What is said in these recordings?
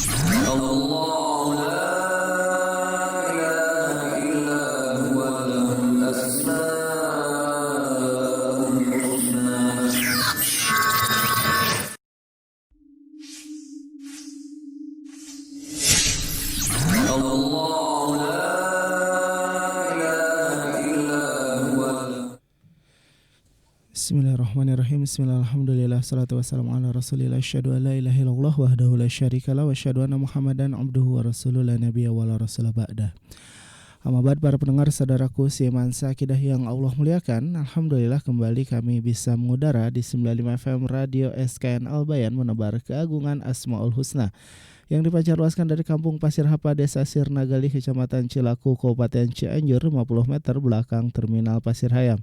الله لا إله إلا هو له الأسماء الحسنى. الله لا إله إلا هو. Bismillahirrahmanirrahim. Bismillahirrahmanirrahim. Salatu wassalamu ala rasulillah. Asyhadu an la ilaha illallah wahdahu la syarikalah wa asyhadu anna Muhammadan abduhu wa rasuluh la nabiyya wa la rasula ba'dah. Amma ba'd, para pendengar saudaraku seiman seakidah yang Allah muliakan. Alhamdulillah kembali kami bisa mengudara di 95 FM Radio SKN Al Bayan, menebar keagungan Asmaul Husna yang dipancarluaskan dari Kampung Pasir Hapa, Desa Sirnagali, Kecamatan Cilaku, Kabupaten Cianjur, 50 meter belakang Terminal Pasir Hayam.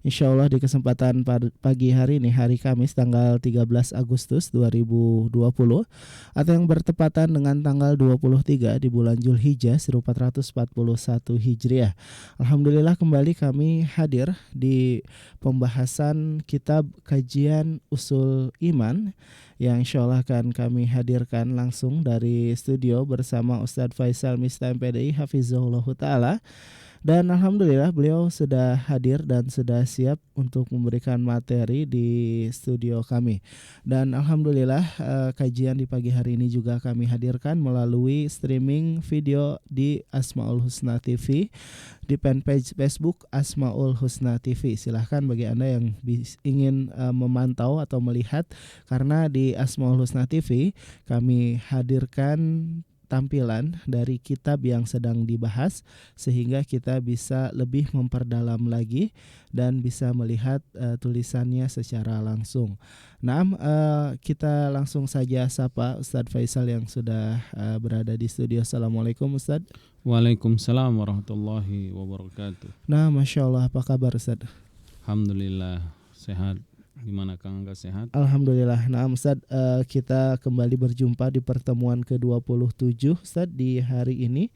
Insya Allah di kesempatan pagi hari ini, hari Kamis tanggal 13 Agustus 2020, atau yang bertepatan dengan tanggal 23 di bulan Zulhijjah 1441 Hijriah. Alhamdulillah kembali kami hadir di pembahasan kitab kajian usul iman yang insya Allah akan kami hadirkan langsung dari studio bersama Ustadz Faisal Mista MPDI Hafizahullah Ta'ala. Dan Alhamdulillah beliau sudah hadir dan sudah siap untuk memberikan materi di studio kami. Dan Alhamdulillah kajian di pagi hari ini juga kami hadirkan melalui streaming video di Asmaul Husna TV, di fanpage Facebook Asmaul Husna TV. Silahkan bagi Anda yang ingin memantau atau melihat, karena di Asmaul Husna TV kami hadirkan tampilan dari kitab yang sedang dibahas, sehingga kita bisa lebih memperdalam lagi dan bisa melihat tulisannya secara langsung. Nah, kita langsung saja sapa Ustadz Faisal yang sudah berada di studio. Assalamualaikum Ustadz. Waalaikumsalam warahmatullahi wabarakatuh. Nah, Masya Allah, apa kabar Ustadz? Alhamdulillah sehat. Gimana Kang, Angga sehat? Alhamdulillah. Nah Ustadz, kita kembali berjumpa di pertemuan ke-27 Ustadz di hari ini.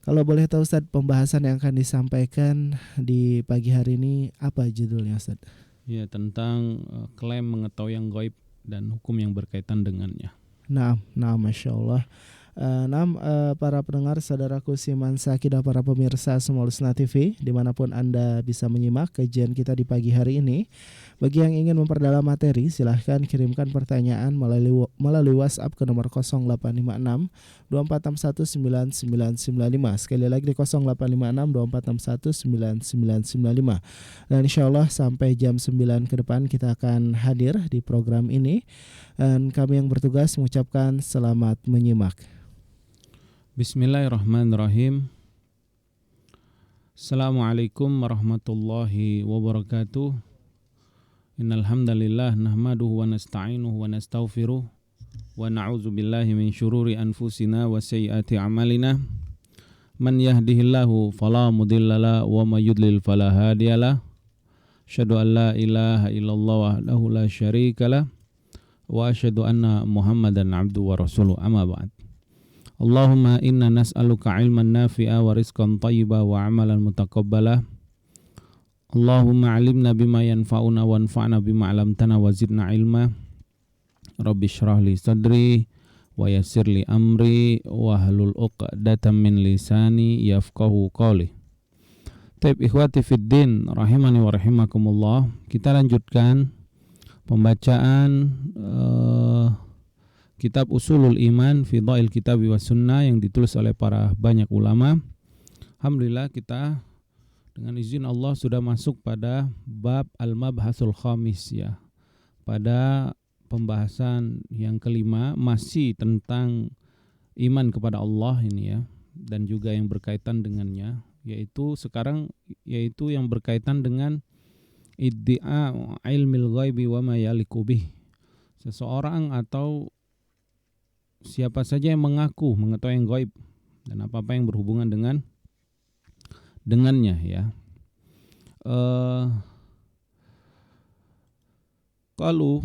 Kalau boleh tahu Ustadz, pembahasan yang akan disampaikan di pagi hari ini apa judulnya Ustadz? Ya, tentang klaim mengetahui yang gaib dan hukum yang berkaitan dengannya. Nah, Masya Allah. Para pendengar saudaraku siman sakidah, para pemirsa Asmaul Husna TV dimanapun Anda bisa menyimak kajian kita di pagi hari ini. Bagi yang ingin memperdalam materi, silahkan kirimkan pertanyaan melalui WhatsApp ke nomor 0856 2461 9995. Sekali lagi di 0856 2461 9995. Dan insya Allah sampai jam 9 ke depan kita akan hadir di program ini. Dan kami yang bertugas mengucapkan selamat menyimak. Bismillahirrahmanirrahim. Assalamualaikum warahmatullahi wabarakatuh. Innal hamdalillah nahmaduhu wa nasta'inuhu wa nastaghfiruh wa na'udzu billahi min syururi anfusina wa sayyiati a'malina. Man yahdihillahu fala mudhillalah wa may yudlil fala hadiyalah. Asyhadu an la ilaha illallah wahdahu la syarikalah wa asyhadu anna Muhammadan abduhu wa rasuluh. Amma ba'd. Allahumma inna nas'aluka ilman nafi'a wa rizqan thayyiba wa amalan mutaqabbala. Allahumma alimna bima yanfa'una wa anfa'na bima 'allamtana wa zidna ilma. Rabbi shrah li sadri wa yassir li amri wa hlul 'uqdatam min lisani yafqahu qawli. Taib ikhwati fid din rahimani wa rahimakumullah. Kita lanjutkan pembacaan kitab Usulul Iman fi Dhail Kitab wa Sunnah yang ditulis oleh para banyak ulama. Alhamdulillah kita dengan izin Allah sudah masuk pada bab al-mabhasul khamis, ya. Pada pembahasan yang kelima, masih tentang iman kepada Allah ini, ya, dan juga yang berkaitan dengannya, yaitu yang berkaitan dengan iddia ilmil ghaibi wa ma yaliku bih. Seseorang atau siapa saja yang mengaku mengetahui yang gaib dan apa-apa yang berhubungan dengannya, ya. Qalu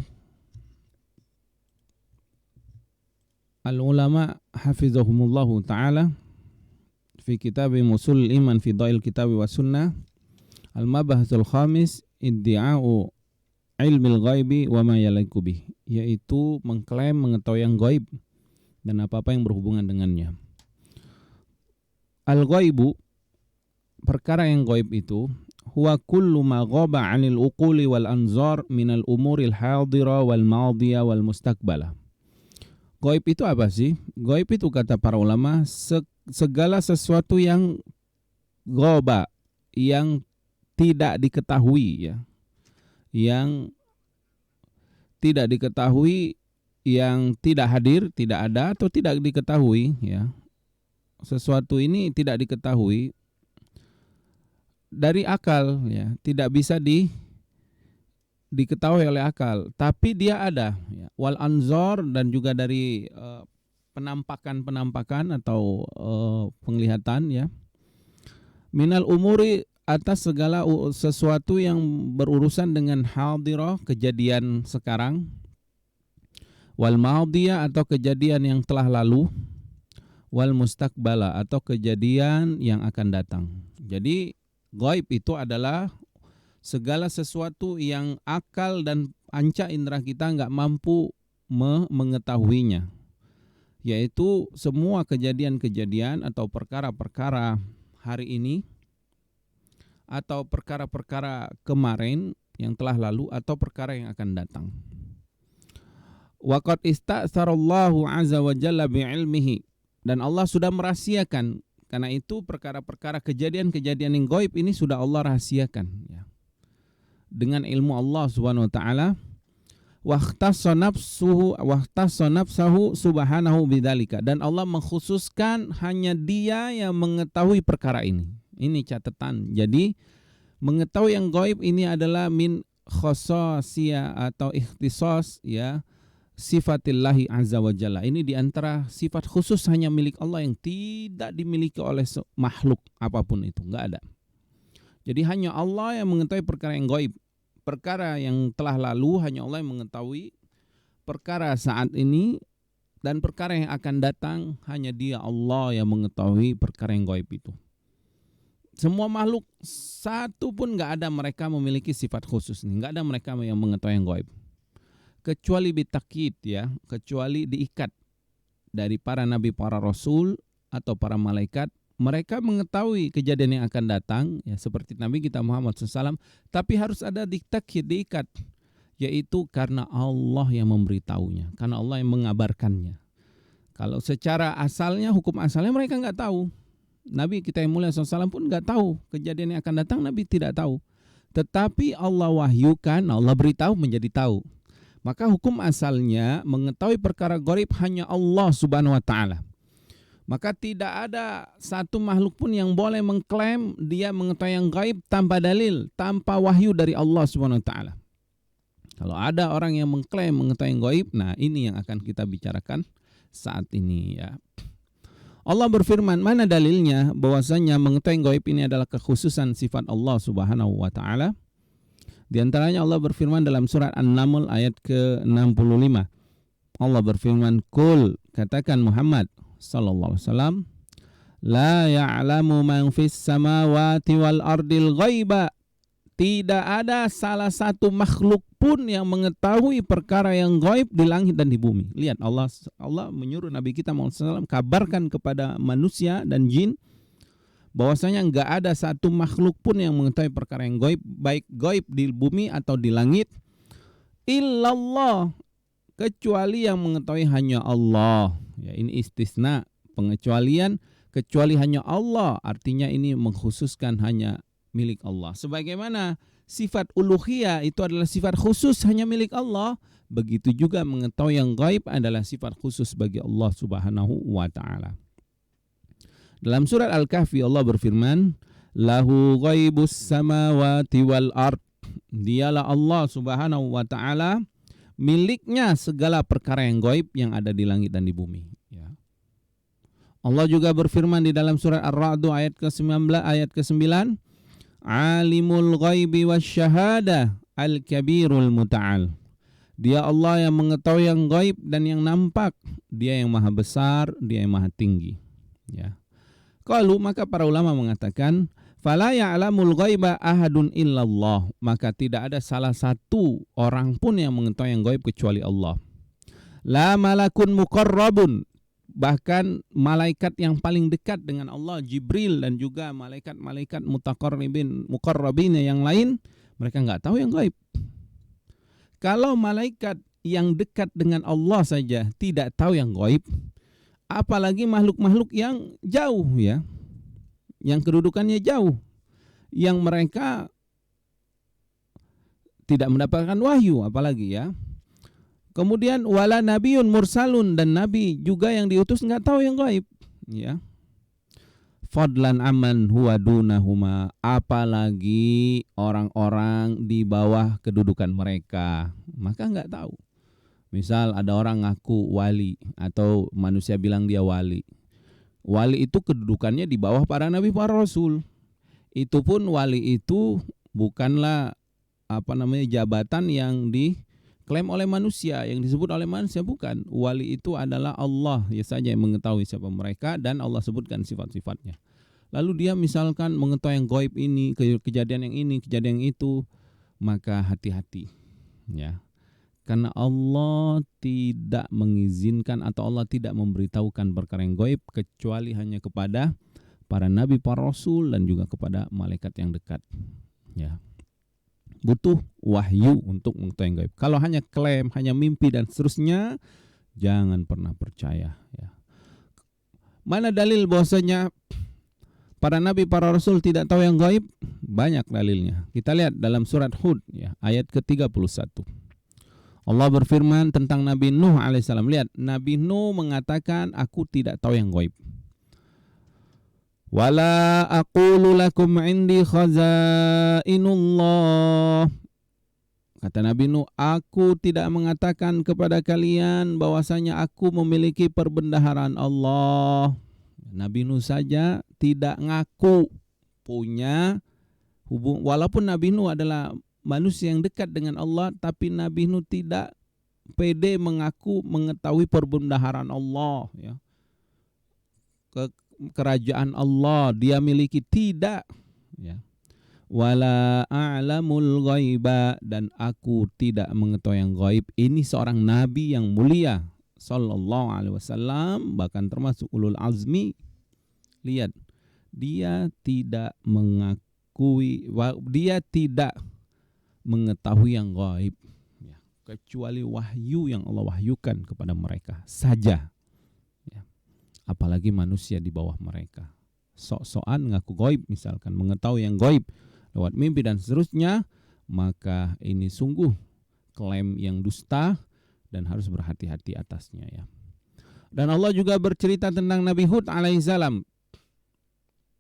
al-ulama hafizahumullahu ta'ala fi kitab Usul Iman fi Dhail Kitab wa Sunnah, al-mabhasul khamis iddi'a'u ilmil ghaibi wa ma yaliku bih, yaitu mengklaim mengetahui yang gaib dan apa-apa yang berhubungan dengannya. Al-ghaibu, perkara yang gaib itu, huwa kullu ma ghaba 'anil uquli wal anzar minal umuril hadira wal madiyah wal mustaqbalah. Gaib itu apa sih? Gaib itu kata para ulama segala sesuatu yang ghaba, yang tidak diketahui ya. Yang tidak diketahui, yang tidak hadir, tidak ada atau tidak diketahui ya. Sesuatu ini tidak diketahui dari akal ya, tidak bisa diketahui oleh akal, tapi dia ada ya. Wal anzor, dan juga dari penampakan atau penglihatan ya. Minal umuri, atas segala sesuatu yang berurusan dengan hadirah, kejadian sekarang, wal madiyah, atau kejadian yang telah lalu, wal mustaqbala, atau kejadian yang akan datang. Jadi gaib itu adalah segala sesuatu yang akal dan panca indera kita nggak mampu mengetahuinya, yaitu semua kejadian-kejadian atau perkara-perkara hari ini, atau perkara-perkara kemarin yang telah lalu, atau perkara yang akan datang. Wa qad ista'sarallahu azza wa jalla bi'ilmihi, dan Allah sudah merahasiakan. Karena itu perkara-perkara kejadian-kejadian yang gaib ini sudah Allah rahasiakan ya. Dengan ilmu Allah Subhanahu wa taala. Wahtassa nafsahu subhanahu bidzalika, dan Allah mengkhususkan hanya Dia yang mengetahui perkara ini. Ini catatan. Jadi mengetahui yang gaib ini adalah min khosasiyah atau ikhtisas ya, sifatillahi azza wa jalla. Ini diantara sifat khusus hanya milik Allah yang tidak dimiliki oleh makhluk apapun itu, enggak ada. Jadi hanya Allah yang mengetahui perkara yang gaib. Perkara yang telah lalu hanya Allah yang mengetahui. Perkara saat ini dan perkara yang akan datang hanya Dia, Allah, yang mengetahui perkara yang gaib itu. Semua makhluk satu pun enggak ada mereka memiliki sifat khusus nih, enggak ada mereka yang mengetahui yang gaib. Kecuali bitakid ya, kecuali diikat dari para nabi, para rasul atau para malaikat, mereka mengetahui kejadian yang akan datang ya, seperti Nabi kita Muhammad SAW, tapi harus ada ditakid, diikat, yaitu karena Allah yang memberitahunya, karena Allah yang mengabarkannya. Kalau secara asalnya, hukum asalnya mereka nggak tahu. Nabi kita yang mulia SAW pun nggak tahu kejadian yang akan datang, Nabi tidak tahu. Tetapi Allah wahyukan, Allah beritahu menjadi tahu. Maka hukum asalnya mengetahui perkara gaib hanya Allah Subhanahu wa taala. Maka tidak ada satu makhluk pun yang boleh mengklaim dia mengetahui yang gaib tanpa dalil, tanpa wahyu dari Allah Subhanahu wa taala. Kalau ada orang yang mengklaim mengetahui yang gaib, nah ini yang akan kita bicarakan saat ini ya. Allah berfirman, mana dalilnya bahwasanya mengetahui yang gaib ini adalah kekhususan sifat Allah Subhanahu wa taala? Di antaranya Allah berfirman dalam surat An-Naml ayat ke-65. Allah berfirman, "Qul," katakan Muhammad sallallahu alaihi wasallam, "La ya'lamu man fis samawati wal ardil ghaiba." Tidak ada salah satu makhluk pun yang mengetahui perkara yang gaib di langit dan di bumi. Lihat, Allah menyuruh Nabi kita Muhammad SAW kabarkan kepada manusia dan jin bahwasanya enggak ada satu makhluk pun yang mengetahui perkara yang gaib, baik gaib di bumi atau di langit, illallah, kecuali yang mengetahui hanya Allah. Ya, ini istisna, pengecualian, kecuali hanya Allah, artinya ini mengkhususkan hanya milik Allah. Sebagaimana sifat uluhiyah itu adalah sifat khusus hanya milik Allah, begitu juga mengetahui yang gaib adalah sifat khusus bagi Allah Subhanahu wa taala. Dalam surat Al-Kahfi Allah berfirman, "Lahu ghaibus samawati wal ard." Dialah Allah Subhanahu wa taala, miliknya segala perkara yang gaib yang ada di langit dan di bumi ya. Allah juga berfirman di dalam surat Ar-Ra'd ayat ke-19 ayat ke-9, "Alimul ghaibi wasyahadah al-kabirul muta'al." Dia Allah yang mengetahui yang gaib dan yang nampak. Dia yang maha besar, dia yang maha tinggi ya. Qalu, maka para ulama mengatakan, fala ya'lamul ghaiba ahadun illallah, maka tidak ada salah satu orang pun yang mengetahui yang gaib kecuali Allah. La malakun muqarrabun, bahkan malaikat yang paling dekat dengan Allah, Jibril, dan juga malaikat-malaikat muqarrabin yang lain, mereka nggak tahu yang gaib. Kalau malaikat yang dekat dengan Allah saja tidak tahu yang gaib, apalagi makhluk-makhluk yang jauh ya, yang kedudukannya jauh, yang mereka tidak mendapatkan wahyu apalagi ya. Kemudian wala nabiyun mursalun, dan nabi juga yang diutus nggak tahu yang gaib ya. Fadlan aman huwa dunahuma, apalagi orang-orang di bawah kedudukan mereka, maka nggak tahu. Misal ada orang ngaku wali atau manusia bilang dia wali. Wali itu kedudukannya di bawah para nabi, para rasul. Itu pun wali itu bukanlah jabatan yang diklaim oleh manusia, yang disebut oleh manusia, bukan. Wali itu adalah Allah ya saja yang mengetahui siapa mereka, dan Allah sebutkan sifat-sifatnya. Lalu dia misalkan mengetahui yang gaib ini, kejadian yang ini, kejadian yang itu, maka hati-hati ya. Karena Allah tidak mengizinkan atau Allah tidak memberitahukan perkara yang gaib kecuali hanya kepada para nabi, para rasul, dan juga kepada malaikat yang dekat ya. Butuh wahyu untuk mengetahui yang gaib. Kalau hanya klaim, hanya mimpi dan seterusnya, jangan pernah percaya ya. Mana dalil bahwasanya para nabi, para rasul tidak tahu yang gaib? Banyak dalilnya. Kita lihat dalam surat Hud ya, ayat ke-31. Allah berfirman tentang Nabi Nuh alaihissalam. Lihat, Nabi Nuh mengatakan, aku tidak tahu yang gaib. Wala aqulu lakum indi khazainullah. Kata Nabi Nuh, aku tidak mengatakan kepada kalian bahwasanya aku memiliki perbendaharaan Allah. Nabi Nuh saja tidak ngaku punya hubung, walaupun Nabi Nuh adalah manusia yang dekat dengan Allah, tapi Nabi Nuh tidak pede mengaku mengetahui perbendaharaan Allah ya. Kerajaan Allah dia miliki, tidak ya. Wala a'lamul ghaiba, dan aku tidak mengetahui yang gaib. Ini seorang nabi yang mulia sallallahu alaihi wasallam, bahkan termasuk ulul azmi. Lihat, dia tidak mengakui, dia tidak mengetahui yang gaib ya, kecuali wahyu yang Allah wahyukan kepada mereka saja ya. Apalagi manusia di bawah mereka, sok-sokan ngaku gaib, misalkan mengetahui yang gaib lewat mimpi dan seterusnya, maka ini sungguh klaim yang dusta dan harus berhati-hati atasnya ya. Dan Allah juga bercerita tentang Nabi Hud alaihissalam,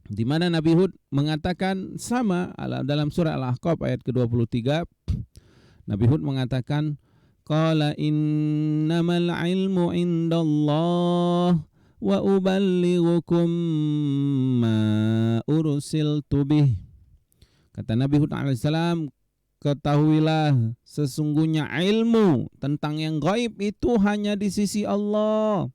di mana Nabi Hud mengatakan sama dalam surah Al-Ahqaf ayat ke-23. Nabi Hud mengatakan, qala innamal ilmu indallah wa uballighukum ma ursiltu bih. Kata Nabi Hud alaihissalam, ketahuilah sesungguhnya ilmu tentang yang gaib itu hanya di sisi Allah.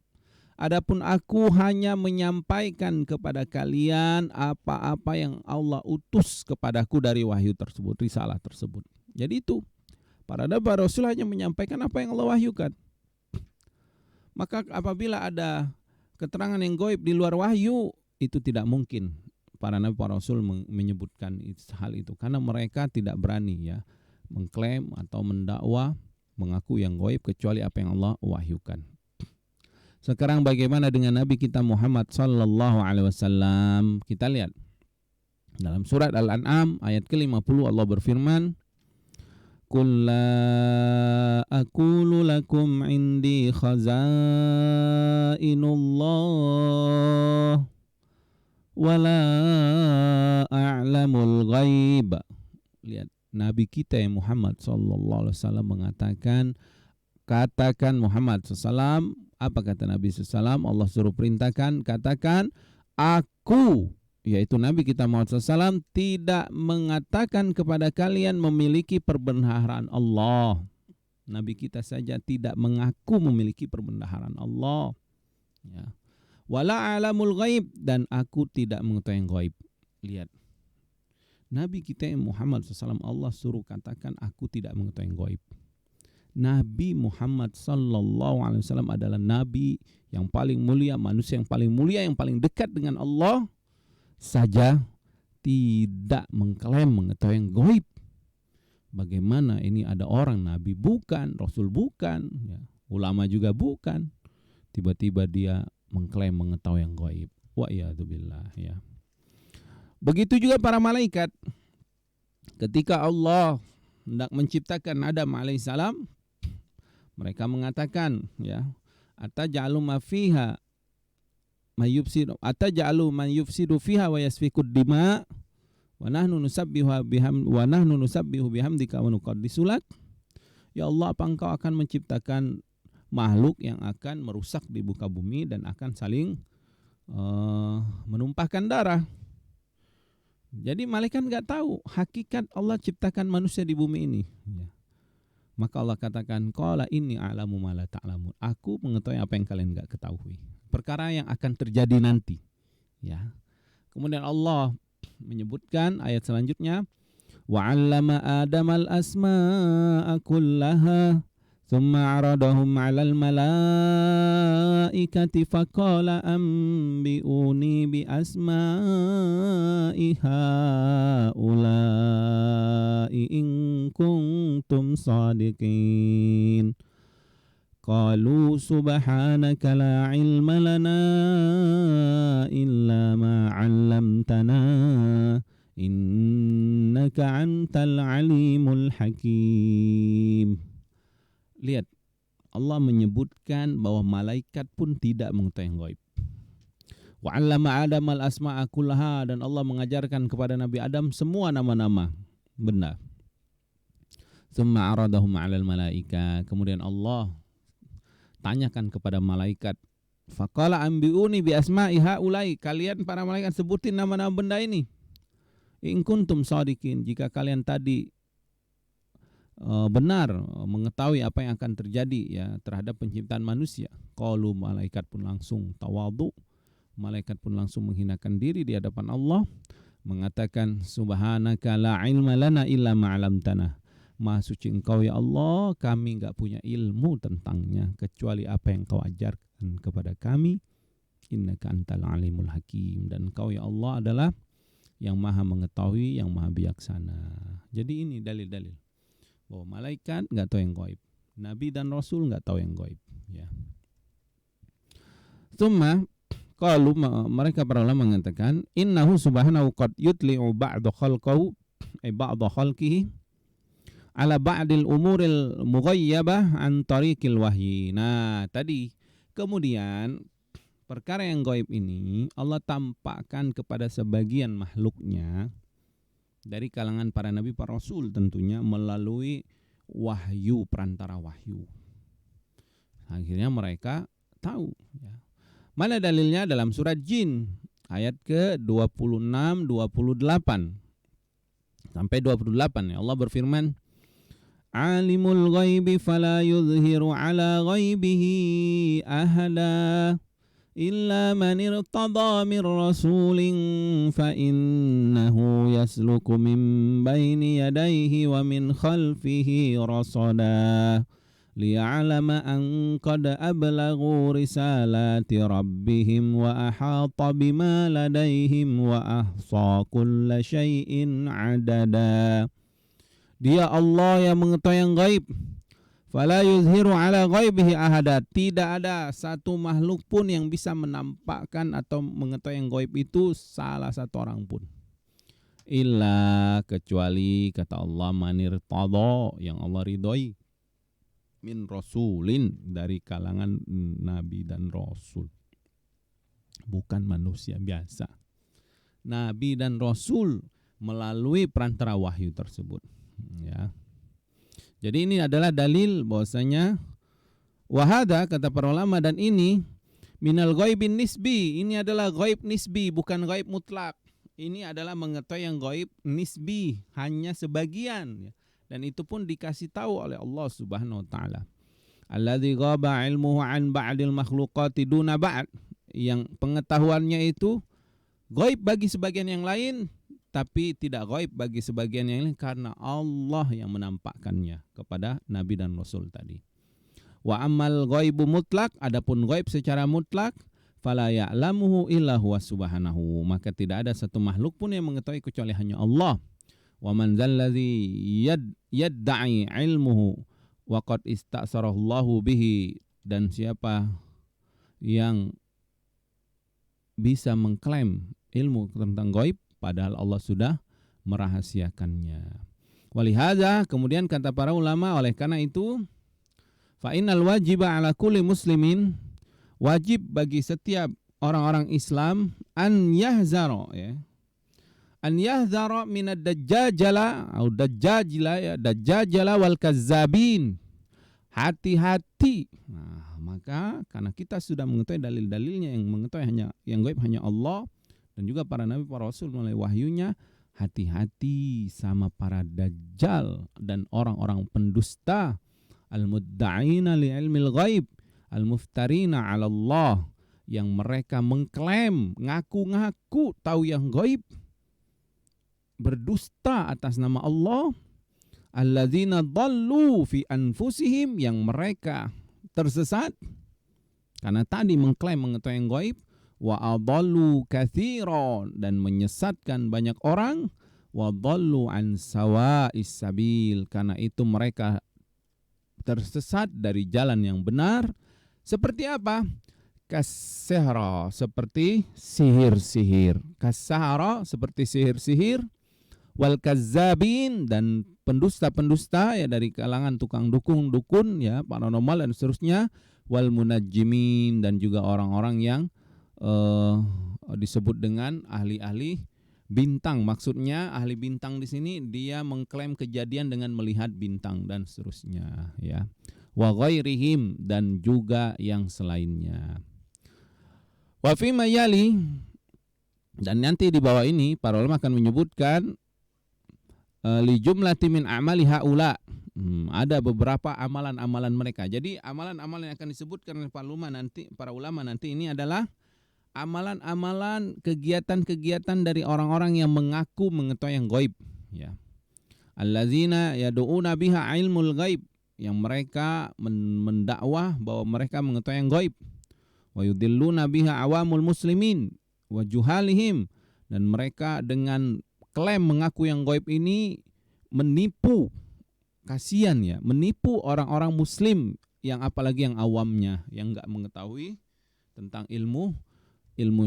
Adapun aku hanya menyampaikan kepada kalian apa-apa yang Allah utus kepadaku dari wahyu tersebut, risalah tersebut. Jadi itu, para nabi, para rasul hanya menyampaikan apa yang Allah wahyukan. Maka apabila ada keterangan yang gaib di luar wahyu, itu tidak mungkin para nabi, para rasul menyebutkan hal itu, karena mereka tidak berani ya mengklaim atau mendakwa mengaku yang gaib kecuali apa yang Allah wahyukan. Sekarang bagaimana dengan Nabi kita Muhammad sallallahu alaihi wasallam? Kita lihat dalam surat Al-An'am ayat ke-50, Allah berfirman, qul la aqulu lakum indi khazainullah wala a'lamul ghaib. Lihat, Nabi kita yang Muhammad sallallahu alaihi wasallam mengatakan, katakan Muhammad sallallahu, apa kata Nabi sallallahu? Allah suruh perintahkan, katakan, aku, yaitu Nabi kita Muhammad sallallahu, tidak mengatakan kepada kalian memiliki perbendaharaan Allah. Nabi kita saja tidak mengaku memiliki perbendaharaan Allah ya. Wala alamul ghaib, dan aku tidak mengetahui yang gaib. Lihat, Nabi kita Muhammad sallallahu, Allah suruh katakan aku tidak mengetahui yang gaib. Nabi Muhammad sallallahu alaihi wasallam adalah nabi yang paling mulia, manusia yang paling mulia, yang paling dekat dengan Allah saja tidak mengklaim mengetahui yang gaib. Bagaimana ini ada orang nabi bukan, rasul bukan, ya, ulama juga bukan, tiba-tiba dia mengklaim mengetahui yang gaib. Wa iyadzubillah, ya. Begitu juga para malaikat. Ketika Allah hendak menciptakan Adam alaihissalam, mereka mengatakan, ya, ataj'alu ma fiha mayufsidu ataj'alu man yufsidu fiha wa yasfikud dima wa nahnu nusabbihu bihamdika wa nuqaddisu lak. Ya Allah, apa Engkau akan menciptakan makhluk yang akan merusak di muka bumi dan akan saling menumpahkan darah. Jadi malaikat enggak tahu hakikat Allah ciptakan manusia di bumi ini, ya. Maka Allah katakan, qala inni a'lamu ma la ta'lamun. Aku mengetahui apa yang kalian enggak ketahui. Perkara yang akan terjadi nanti, ya. Kemudian Allah menyebutkan ayat selanjutnya, wa 'allama Adamal asma'a kullaha thumma 'aradahum 'alal malaikati faqala ambi'uni bi asma'i haula'i in kuntum shadiqin. Qalu subhanaka la ilma lana illa ma 'allamtana innaka antal alimul hakim. Lihat, Allah menyebutkan bahwa malaikat pun tidak mengetahui yang gaib. Wa 'allama Adamal asma'a kullaha, dan Allah mengajarkan kepada Nabi Adam semua nama-nama benda. Tsumma 'aradahum 'alal malaika, kemudian Allah tanyakan kepada malaikat, faqala ambiuni bi asma'i haulai, kalian para malaikat sebutin nama-nama benda ini. In kuntum shadiqin, jika kalian tadi benar mengetahui apa yang akan terjadi, ya, terhadap penciptaan manusia. Qalu, malaikat pun langsung tawadhu, malaikat pun langsung menghinakan diri di hadapan Allah, mengatakan subhanaka la ilma lana illa ma 'allamtana. Maha suci Engkau ya Allah, kami enggak punya ilmu tentangnya kecuali apa yang Kau ajarkan kepada kami. Innaka antal alimul hakim, dan Engkau ya Allah adalah yang maha mengetahui, yang maha bijaksana. Jadi ini dalil-dalil bahwa malaikat enggak tahu yang gaib, nabi dan rasul enggak tahu yang gaib, ya. Tsumma qalu, mereka para ulama mengatakan, innahu subhanahu qad yutli'u ba'da khalqahu ba'da khalqihi ala ba'dil umuril mughayyabah an tariqil wahyi. Nah, tadi kemudian perkara yang gaib ini Allah tampakkan kepada sebagian makhluknya dari kalangan para nabi, para rasul, tentunya melalui wahyu, perantara wahyu. Akhirnya mereka tahu, ya. Mana dalilnya? Dalam surat Jin ayat ke-26, 28 sampai 28, ya. Allah berfirman, Alimul ghaibi fala yuzhiru ala ghaibihi ahada illa man irtada min rasulin fa innahu yasluku min baini yadayhi wa min khalfihi rasada liya'lama an qad ablaghu risalati rabbihim wa ahata bima ladayhim wa ahsa kulla syai'in adada. Dia Allah yang mengetahui yang gaib. Fala yuzhiru ala ghaibihi ahada. Tidak ada satu makhluk pun yang bisa menampakkan atau mengetahui yang gaib itu salah satu orang pun. Illa, kecuali kata Allah, manir tada, yang Allah ridhoi, min rasulin, dari kalangan nabi dan rasul. Bukan manusia biasa. Nabi dan rasul melalui perantara wahyu tersebut, ya. Jadi ini adalah dalil bahwasanya wahada, kata para ulama, dan ini minal ghaibin nisbi, ini adalah ghaib nisbi, bukan ghaib mutlak. Ini adalah mengetahui yang ghaib nisbi, hanya sebagian, ya. Dan itu pun dikasih tahu oleh Allah Subhanahu wa taala. Alladzi ghaba ilmuhu an ba'dil makhluqati duna ba'd, yang pengetahuannya itu ghaib bagi sebagian yang lain tapi tidak gaib bagi sebagian yang lain karena Allah yang menampakkannya kepada nabi dan rasul tadi. Wa ammal ghaibu mutlak, adapun ghaib secara mutlak, fala ya'lamuhu illa huwa subhanahu, maka tidak ada satu makhluk pun yang mengetahui kecuali hanya Allah. Wa man dzalladzi yadda'i ilmuhu wa qad istasarahu Allahu bihi, dan siapa yang bisa mengklaim ilmu tentang ghaib padahal Allah sudah merahasiakannya. Walihada, kemudian kata para ulama, oleh karena itu fa innal wajiba ala kulli muslimin, wajib bagi setiap orang-orang Islam an yahzara, ya, an yahzara minad dajjajala atau dajjajala wal kazzabin, hati-hati. Nah, maka karena kita sudah mengetahui dalil-dalilnya, yang mengetahui yang gaib hanya Allah dan juga para nabi, para rasul melalui wahyunya, hati-hati sama para dajjal dan orang-orang pendusta, al-mudda'ina li ilmil ghaib, al-muftarina 'ala Allah, yang mereka mengklaim, ngaku-ngaku tahu yang gaib, berdusta atas nama Allah, alladzina dhallu fi anfusihim, yang mereka tersesat karena tadi mengklaim mengetahui yang gaib, wa adallu katsiran, dan menyesatkan banyak orang, wa dhallu an sawa'is sabil, karena itu mereka tersesat dari jalan yang benar. Seperti apa? Kasihra, seperti sihir-sihir. Kasahara, seperti sihir-sihir. Wal kazzabin, dan pendusta-pendusta, ya, dari kalangan tukang dukun, ya, paranormal dan seterusnya. Wal munajjimin, dan juga orang-orang yang disebut dengan ahli-ahli bintang. Maksudnya ahli bintang di sini dia mengklaim kejadian dengan melihat bintang dan seterusnya, ya. Wa ghairihim, dan juga yang selainnya. Wa fi ma yali, dan nanti di bawah ini para ulama akan menyebutkan li jumlati min a'mali haula, ada beberapa amalan-amalan mereka. Jadi amalan-amalan yang akan disebutkan oleh para ulama nanti ini adalah amalan-amalan, kegiatan-kegiatan dari orang-orang yang mengaku mengetahui yang gaib, ya. Allazina yad'una biha ilmul gaib, yang mereka mendakwah bahwa mereka mengetahui yang gaib. Wa yudilluna biha awamul muslimin wa juhalihim, dan mereka dengan klaim mengaku yang gaib ini menipu, kasihan, ya, menipu orang-orang muslim yang apalagi yang awamnya, yang enggak mengetahui tentang ilmu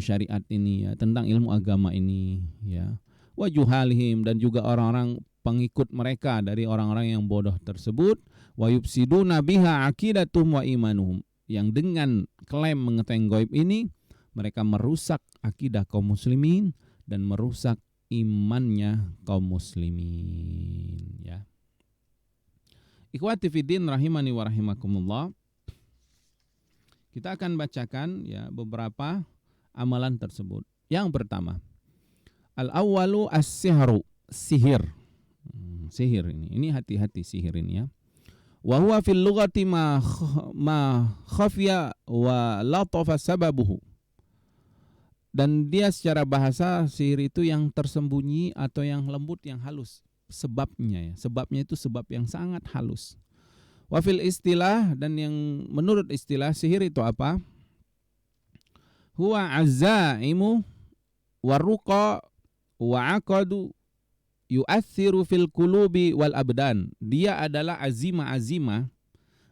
syariat ini, ya, tentang ilmu agama ini, ya. Wa juhalihim, dan juga orang-orang pengikut mereka dari orang-orang yang bodoh tersebut. Wa yufsiduna biha aqidatum wa imanuhum, yang dengan klaim mengetahui gaib ini mereka merusak akidah kaum muslimin dan merusak imannya kaum muslimin, ya. Ikhwati fiddin rahimani wa rahimakumullah. Kita akan bacakan, ya, beberapa amalan tersebut. Yang pertama, al-awwalu as-sihru, sihir. Sihir ini hati-hati sihir ini, ya. Wa huwa fil lughati ma khafiya wa latafa sababuhu. Dan dia secara bahasa, sihir itu yang tersembunyi atau yang lembut, yang halus sebabnya, ya. Sebabnya itu sebab yang sangat halus. Wa fil istilah, dan yang menurut istilah sihir itu apa? Huwa azzaimu waruqa wa aqadu yu'athiru fil qulubi wal abdan. Dia adalah azima-azima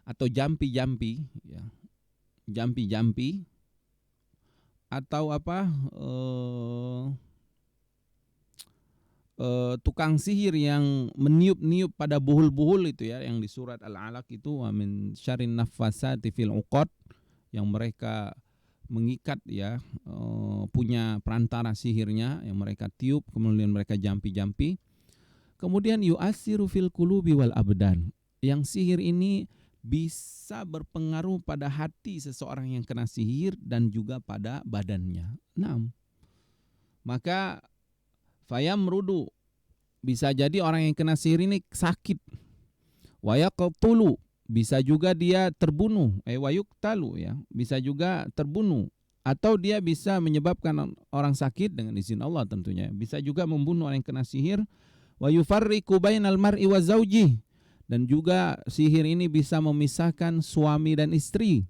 atau jampi-jampi, ya. Jampi-jampi atau apa? Tukang sihir yang meniup-niup pada buhul-buhul itu, ya, yang di surat Al-Alaq itu, wa min syarrin naffasati fil 'uqad, yang mereka mengikat, ya, punya perantara sihirnya yang mereka tiup, kemudian mereka jampi-jampi. Kemudian yu'asiru fil qulubi wal abdan, yang sihir ini bisa berpengaruh pada hati seseorang yang kena sihir dan juga pada badannya. Nah, maka fayamrudu, bisa jadi orang yang kena sihir ini sakit. Wa yaqtulu, bisa juga dia terbunuh, wa yuqtalu, ya, bisa juga terbunuh. atau dia bisa menyebabkan orang sakit dengan izin Allah tentunya. Bisa juga membunuh orang yang kena sihir. Wa yufarriqu bainal mar'i wa zaujih, dan juga sihir ini bisa memisahkan suami dan istri.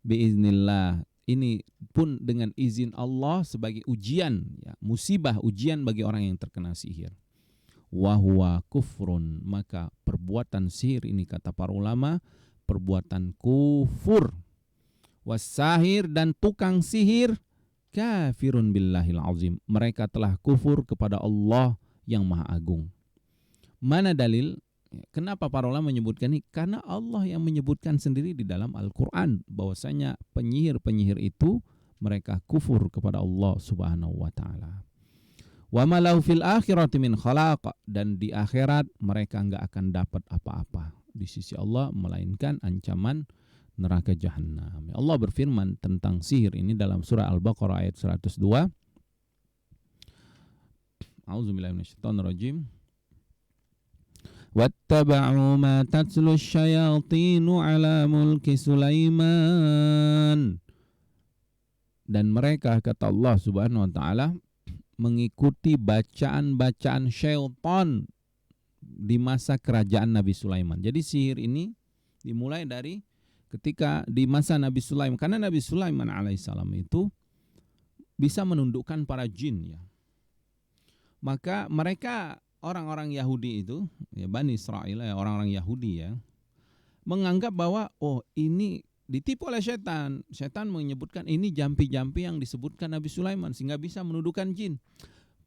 Biiznillah, ini pun dengan izin Allah sebagai ujian, ya, musibah, ujian bagi orang yang terkena sihir. Wa huwa kufrun, maka perbuatan sihir ini kata para ulama perbuatan kufur. Wasahir, dan tukang sihir kafirun billahil azim, mereka telah kufur kepada Allah yang maha agung. Mana dalil? Kenapa para ulama menyebutkan ini? Karena Allah yang menyebutkan sendiri di dalam Al-Quran bahwasanya penyihir-penyihir itu mereka kufur kepada Allah subhanahu wa ta'ala. Wa ma lahu fil akhirati min khalaq, dan di akhirat mereka enggak akan dapat apa-apa di sisi Allah melainkan ancaman neraka jahanam. Allah berfirman tentang sihir ini dalam surah Al-Baqarah ayat 102. A'udzubillahi minasyaitonirrajim. Wattaba'u ma tatlu syayatinu ala mulki Sulaiman. Dan mereka, kata Allah subhanahu wa ta'ala, mengikuti bacaan-bacaan syaitan di masa kerajaan Nabi Sulaiman. Jadi sihir ini dimulai dari ketika di masa Nabi Sulaiman, karena Nabi Sulaiman alaihissalam itu bisa menundukkan para jin, ya. Maka mereka orang-orang Yahudi itu, ya Bani Israel, ya orang-orang Yahudi, ya, menganggap bahwa ini ditipu oleh setan. Setan menyebutkan ini jampi-jampi yang disebutkan Nabi Sulaiman sehingga bisa menundukkan jin.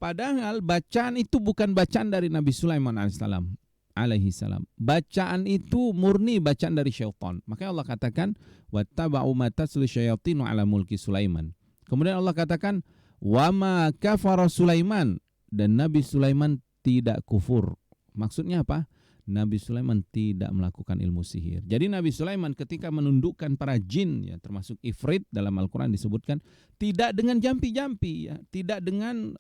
Padahal bacaan itu bukan bacaan dari Nabi Sulaiman alaihissalam. Bacaan itu murni bacaan dari syaitan. Makanya Allah katakan wattaba'u ma tatlu syayatinu ala mulki Sulaiman. Kemudian Allah katakan wa ma kafara Sulaiman, dan Nabi Sulaiman tidak kufur. Maksudnya apa? Nabi Sulaiman tidak melakukan ilmu sihir. Jadi Nabi Sulaiman ketika menundukkan para jin, ya, termasuk ifrit dalam Al-Quran disebutkan tidak dengan jampi-jampi, ya, tidak dengan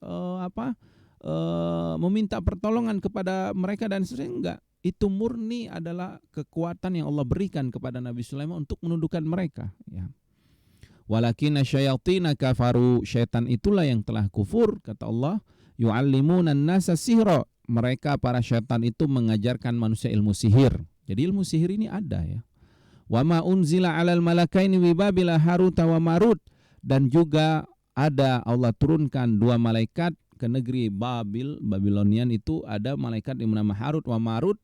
meminta pertolongan kepada mereka dan sebagainya, enggak. Itu murni adalah kekuatan yang Allah berikan kepada Nabi Sulaiman untuk menundukkan mereka, ya. Walakinna syayatina kafaru, syaitan itulah yang telah kufur, kata Allah, yu'allimuna an-nasa sihra, mereka para syaitan itu mengajarkan manusia ilmu sihir. Jadi ilmu sihir ini ada, ya. Wa ma unzila 'alal malakaini bi Babila Harut wa Marut, dan juga ada Allah turunkan dua malaikat ke negeri Babilonian itu, ada malaikat yang bernama Harut wa Marut.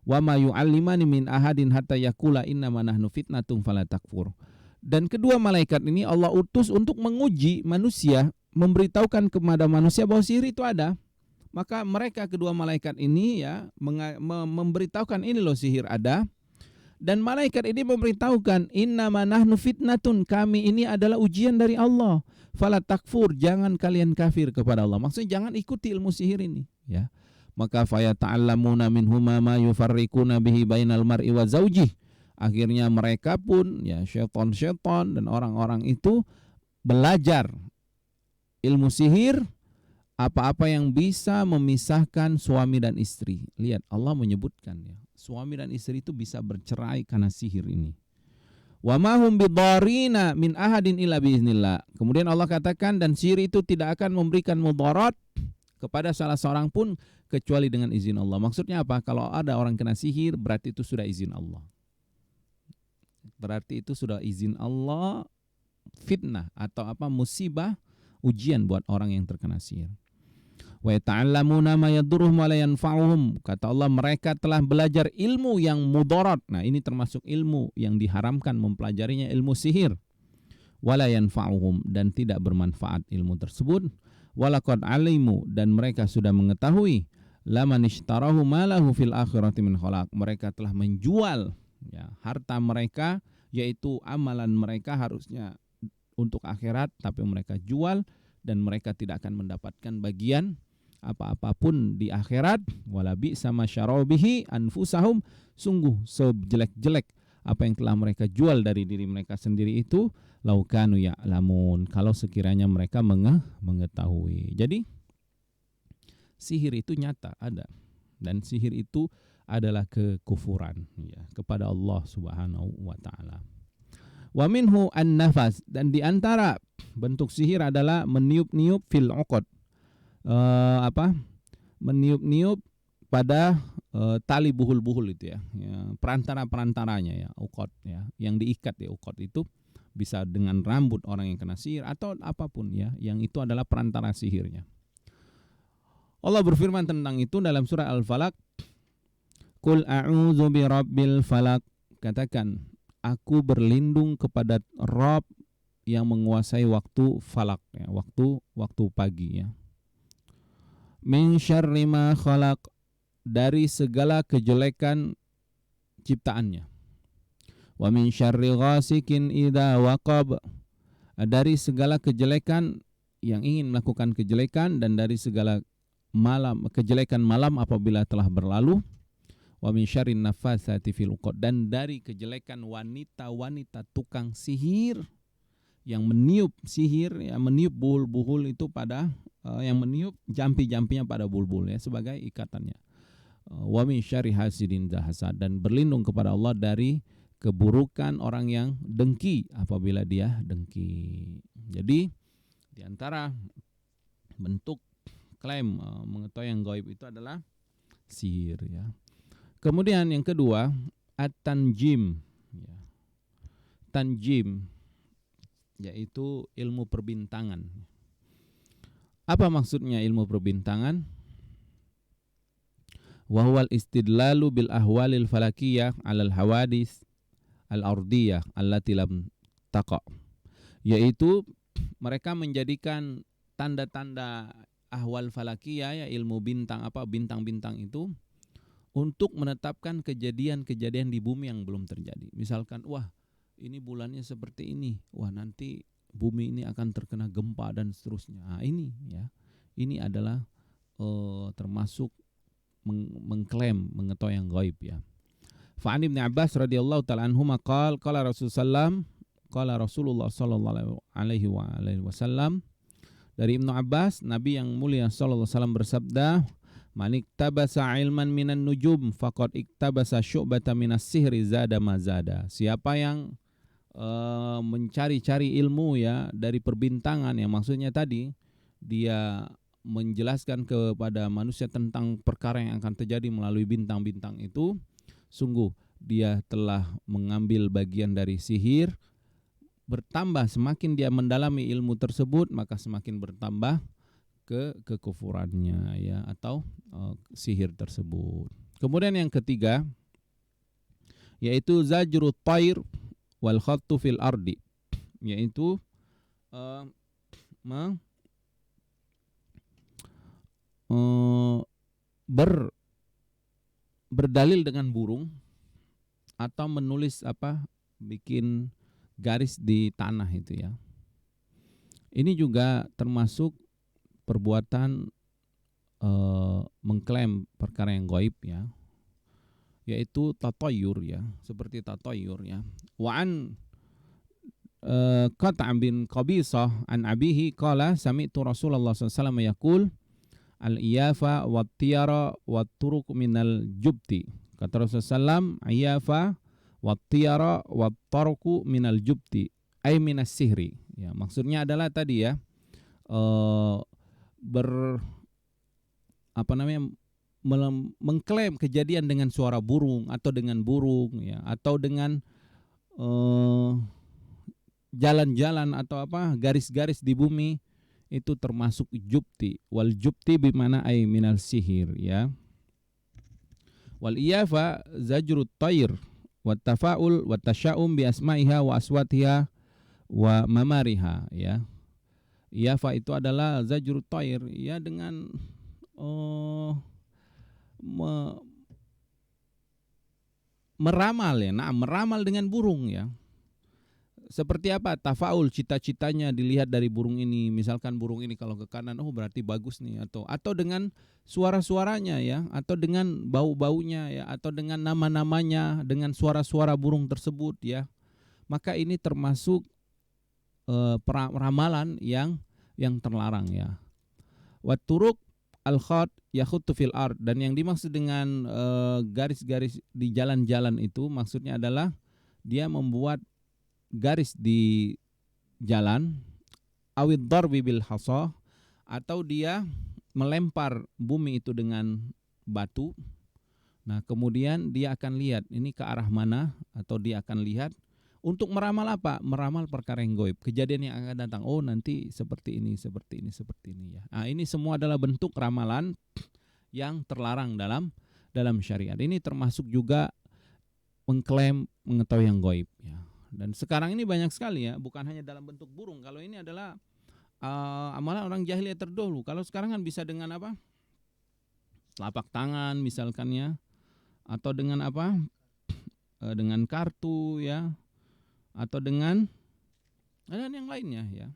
Wa ma yu'allimani min ahadin hatta yaqula innama nahnu fitnatun fala takfur. Dan kedua malaikat ini Allah utus untuk menguji manusia, memberitahukan kepada manusia bahwa sihir itu ada. Maka mereka kedua malaikat ini, ya, memberitahukan ini loh sihir ada. Dan malaikat ini memberitahukan innama nahnu fitnatun, kami ini adalah ujian dari Allah. Fala takfur, jangan kalian kafir kepada Allah. Maksudnya jangan ikuti ilmu sihir ini, ya. Maka fayata'allamuna minhuma ma yufarriquna bihi bainal mar'i wa zaujih. Akhirnya mereka pun, ya, syaitan-syaitan dan orang-orang itu belajar ilmu sihir, apa-apa yang bisa memisahkan suami dan istri. Lihat, Allah menyebutkan, ya, suami dan istri itu bisa bercerai karena sihir ini. Wa ma hum bidarrina min ahadin illa biiznillah. Kemudian Allah katakan, dan sihir itu tidak akan memberikan mudarat kepada salah seorang pun kecuali dengan izin Allah. Maksudnya apa? Kalau ada orang kena sihir, berarti itu sudah izin Allah. Berarti itu sudah izin Allah, fitnah atau musibah, ujian buat orang yang terkena sihir. Wa ta'allamuna ma yadurruhum wa la yanfa'uhum. Kata Allah, mereka telah belajar ilmu yang mudarat. Nah, ini termasuk ilmu yang diharamkan mempelajarinya, ilmu sihir. Wa la yanfa'uhum, dan tidak bermanfaat ilmu tersebut. Wa laqad alimu, dan mereka sudah mengetahui, laman ishtarahu ma lahu fil akhirati min khalaq. Mereka telah menjual, ya, harta mereka, yaitu amalan mereka harusnya untuk akhirat, tapi mereka jual dan mereka tidak akan mendapatkan bagian apa-apapun di akhirat. Wala bi sama syarabihi anfusahum, sungguh sejelek-jelek apa yang telah mereka jual dari diri mereka sendiri itu, laukanu ya'lamun, kalau sekiranya mereka mengetahui. Jadi sihir itu nyata ada, dan sihir itu adalah kekufuran, ya, kepada Allah Subhanahu wa taala. Wa minhu an-nafas, dan di antara bentuk sihir adalah meniup-niup fil uqad. Meniup-niup pada tali buhul-buhul itu ya, perantara-perantaranya ya, uqad ya, yang diikat ya. Uqad itu bisa dengan rambut orang yang kena sihir atau apapun ya, yang itu adalah perantara sihirnya. Allah berfirman tentang itu dalam surah Al-Falaq, Qul a'udzu birabbil falaq, katakan aku berlindung kepada Rabb yang menguasai waktu falak ya, waktu pagi ya. Min syarri ma khalaq, dari segala kejelekan ciptaannya. Wa min syarri ghasikin idza waqab, dari segala kejelekan yang ingin melakukan kejelekan, dan dari segala kejelekan malam apabila telah berlalu. Wa min syarrin nafatsati fil uqad, dan dari kejelekan wanita-wanita tukang sihir yang meniup sihir, yang meniup buhul-buhul itu pada yang meniup jampi-jampinya pada bulbul ya sebagai ikatannya. Wa min syarri hasidin idza hasad, dan berlindung kepada Allah dari keburukan orang yang dengki apabila dia dengki. Jadi di antara bentuk klaim mengetahui yang gaib itu adalah sihir ya. Kemudian yang kedua, at-tanjim ya. Tanjim yaitu ilmu perbintangan. Apa maksudnya ilmu perbintangan? Wa huwal istidlalu bil ahwalil falakiyah 'alal hawadis al-ardiyah allati lam taqa. Yaitu mereka menjadikan tanda-tanda ahwal falakiyah ya, ilmu bintang bintang-bintang itu untuk menetapkan kejadian-kejadian di bumi yang belum terjadi. Misalkan, wah ini bulannya seperti ini, wah nanti bumi ini akan terkena gempa dan seterusnya. Nah, ini ya, ini adalah termasuk mengklaim mengetahui yang gaib ya. Fa'an Ibn Abbas radhiyallahu ta'ala anhuma qala Rasulullah sallallahu alaihi wasallam, dari Ibnu Abbas, Nabi yang mulia sallallahu alaihi wasallam bersabda, man iktabasa ilman minan nujum faqad iktabasa syu'bata minas sihri zada mazada. Siapa yang mencari-cari ilmu ya dari perbintangan, yang maksudnya tadi dia menjelaskan kepada manusia tentang perkara yang akan terjadi melalui bintang-bintang itu, sungguh dia telah mengambil bagian dari sihir. Bertambah, semakin dia mendalami ilmu tersebut, maka semakin bertambah kekufurannya ya, atau sihir tersebut. Kemudian yang ketiga yaitu zajrut tair wal khattu fil ardi, yaitu berdalil dengan burung atau menulis bikin garis di tanah itu ya. Ini juga termasuk perbuatan mengklaim perkara yang gaib ya, yaitu tatayur ya, seperti tatayur ya. Wa an Qata' bin Qabisah an abihi qala sami'tu Rasulullah sallallahu alaihi wasallam yaqul al-iyafa wat tiyara wat turuq minal jubti. Kata Rasulullah sallallahu iyafa wat tiyara wat turuq minal jubti, ay minas sihri ya. Maksudnya adalah tadi ya, mengklaim kejadian dengan suara burung atau dengan burung ya, atau dengan jalan-jalan atau garis-garis di bumi, itu termasuk jubti. Wal jubti bimana ay minal sihir ya. Wal iyafa zajrut tayr wat tafaul wat tasya'um bi asma'iha wa aswatiha wa mamariha ya. Iyafa itu adalah zajrut tayr ya, dengan meramal ya. Nah, meramal dengan burung ya. Seperti apa? Tafaul, cita-citanya dilihat dari burung ini. Misalkan burung ini kalau ke kanan, oh berarti bagus nih, atau dengan suara-suaranya ya, atau dengan bau-baunya ya, atau dengan nama-namanya, dengan suara-suara burung tersebut ya. Maka ini termasuk ramalan yang terlarang ya. Wat turuq al-khat yakhuttu fil ard, dan yang dimaksud dengan garis-garis di jalan-jalan itu maksudnya adalah dia membuat garis di jalan, awid darbi bil hasa, atau dia melempar bumi itu dengan batu. Nah, kemudian dia akan lihat ini ke arah mana, atau dia akan lihat untuk meramal apa? Meramal perkara yang gaib, kejadian yang akan datang. Oh, nanti seperti ini, seperti ini, seperti ini ya. Nah, ini semua adalah bentuk ramalan yang terlarang dalam syariat. Ini termasuk juga mengklaim mengetahui yang gaib ya. Dan sekarang ini banyak sekali ya, bukan hanya dalam bentuk burung. Kalau ini adalah amalan orang jahiliyah terdahulu. Kalau sekarang kan bisa dengan apa? Telapak tangan misalkan ya, atau dengan apa? Dengan kartu ya, atau dengan yang lainnya ya.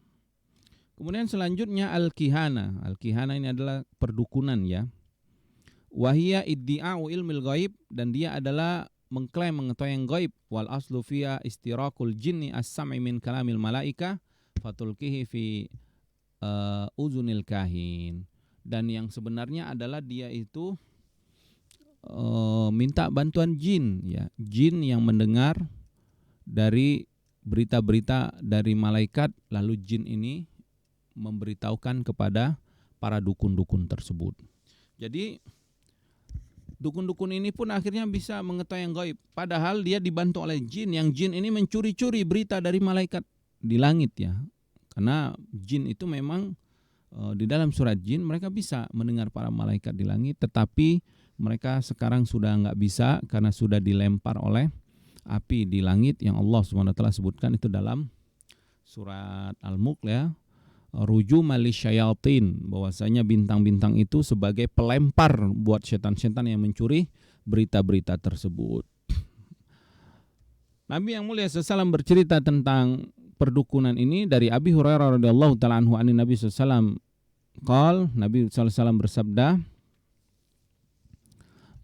Kemudian selanjutnya al-kihana. Al-kihana ini adalah perdukunan ya. Wahia iddi'a'u ilmil ghaib, dan dia adalah mengklaim mengetahui yang gaib. Wal aslu fiya istirakul jinni as-sam'i min kalamil malaika fatulkihi fi uzunil kahin. Dan yang sebenarnya adalah dia itu minta bantuan jin ya, jin yang mendengar dari berita-berita dari malaikat, lalu jin ini memberitahukan kepada para dukun-dukun tersebut. Jadi dukun-dukun ini pun akhirnya bisa mengetahui yang gaib, padahal dia dibantu oleh jin, yang jin ini mencuri-curi berita dari malaikat di langit ya. Karena jin itu memang di dalam surat jin mereka bisa mendengar para malaikat di langit, tetapi mereka sekarang sudah enggak bisa karena sudah dilempar oleh api di langit yang Allah SWT sebutkan itu dalam surat Al-Mulk ya. Rujuma lisyayatin, bahwasanya bintang-bintang itu sebagai pelempar buat setan-setan yang mencuri berita-berita tersebut. Nabi yang mulia SAW bercerita tentang perdukunan ini dari Abi Hurairah radhiyallahu taala anhu an Nabi SAW qol, Nabi SAW bersabda,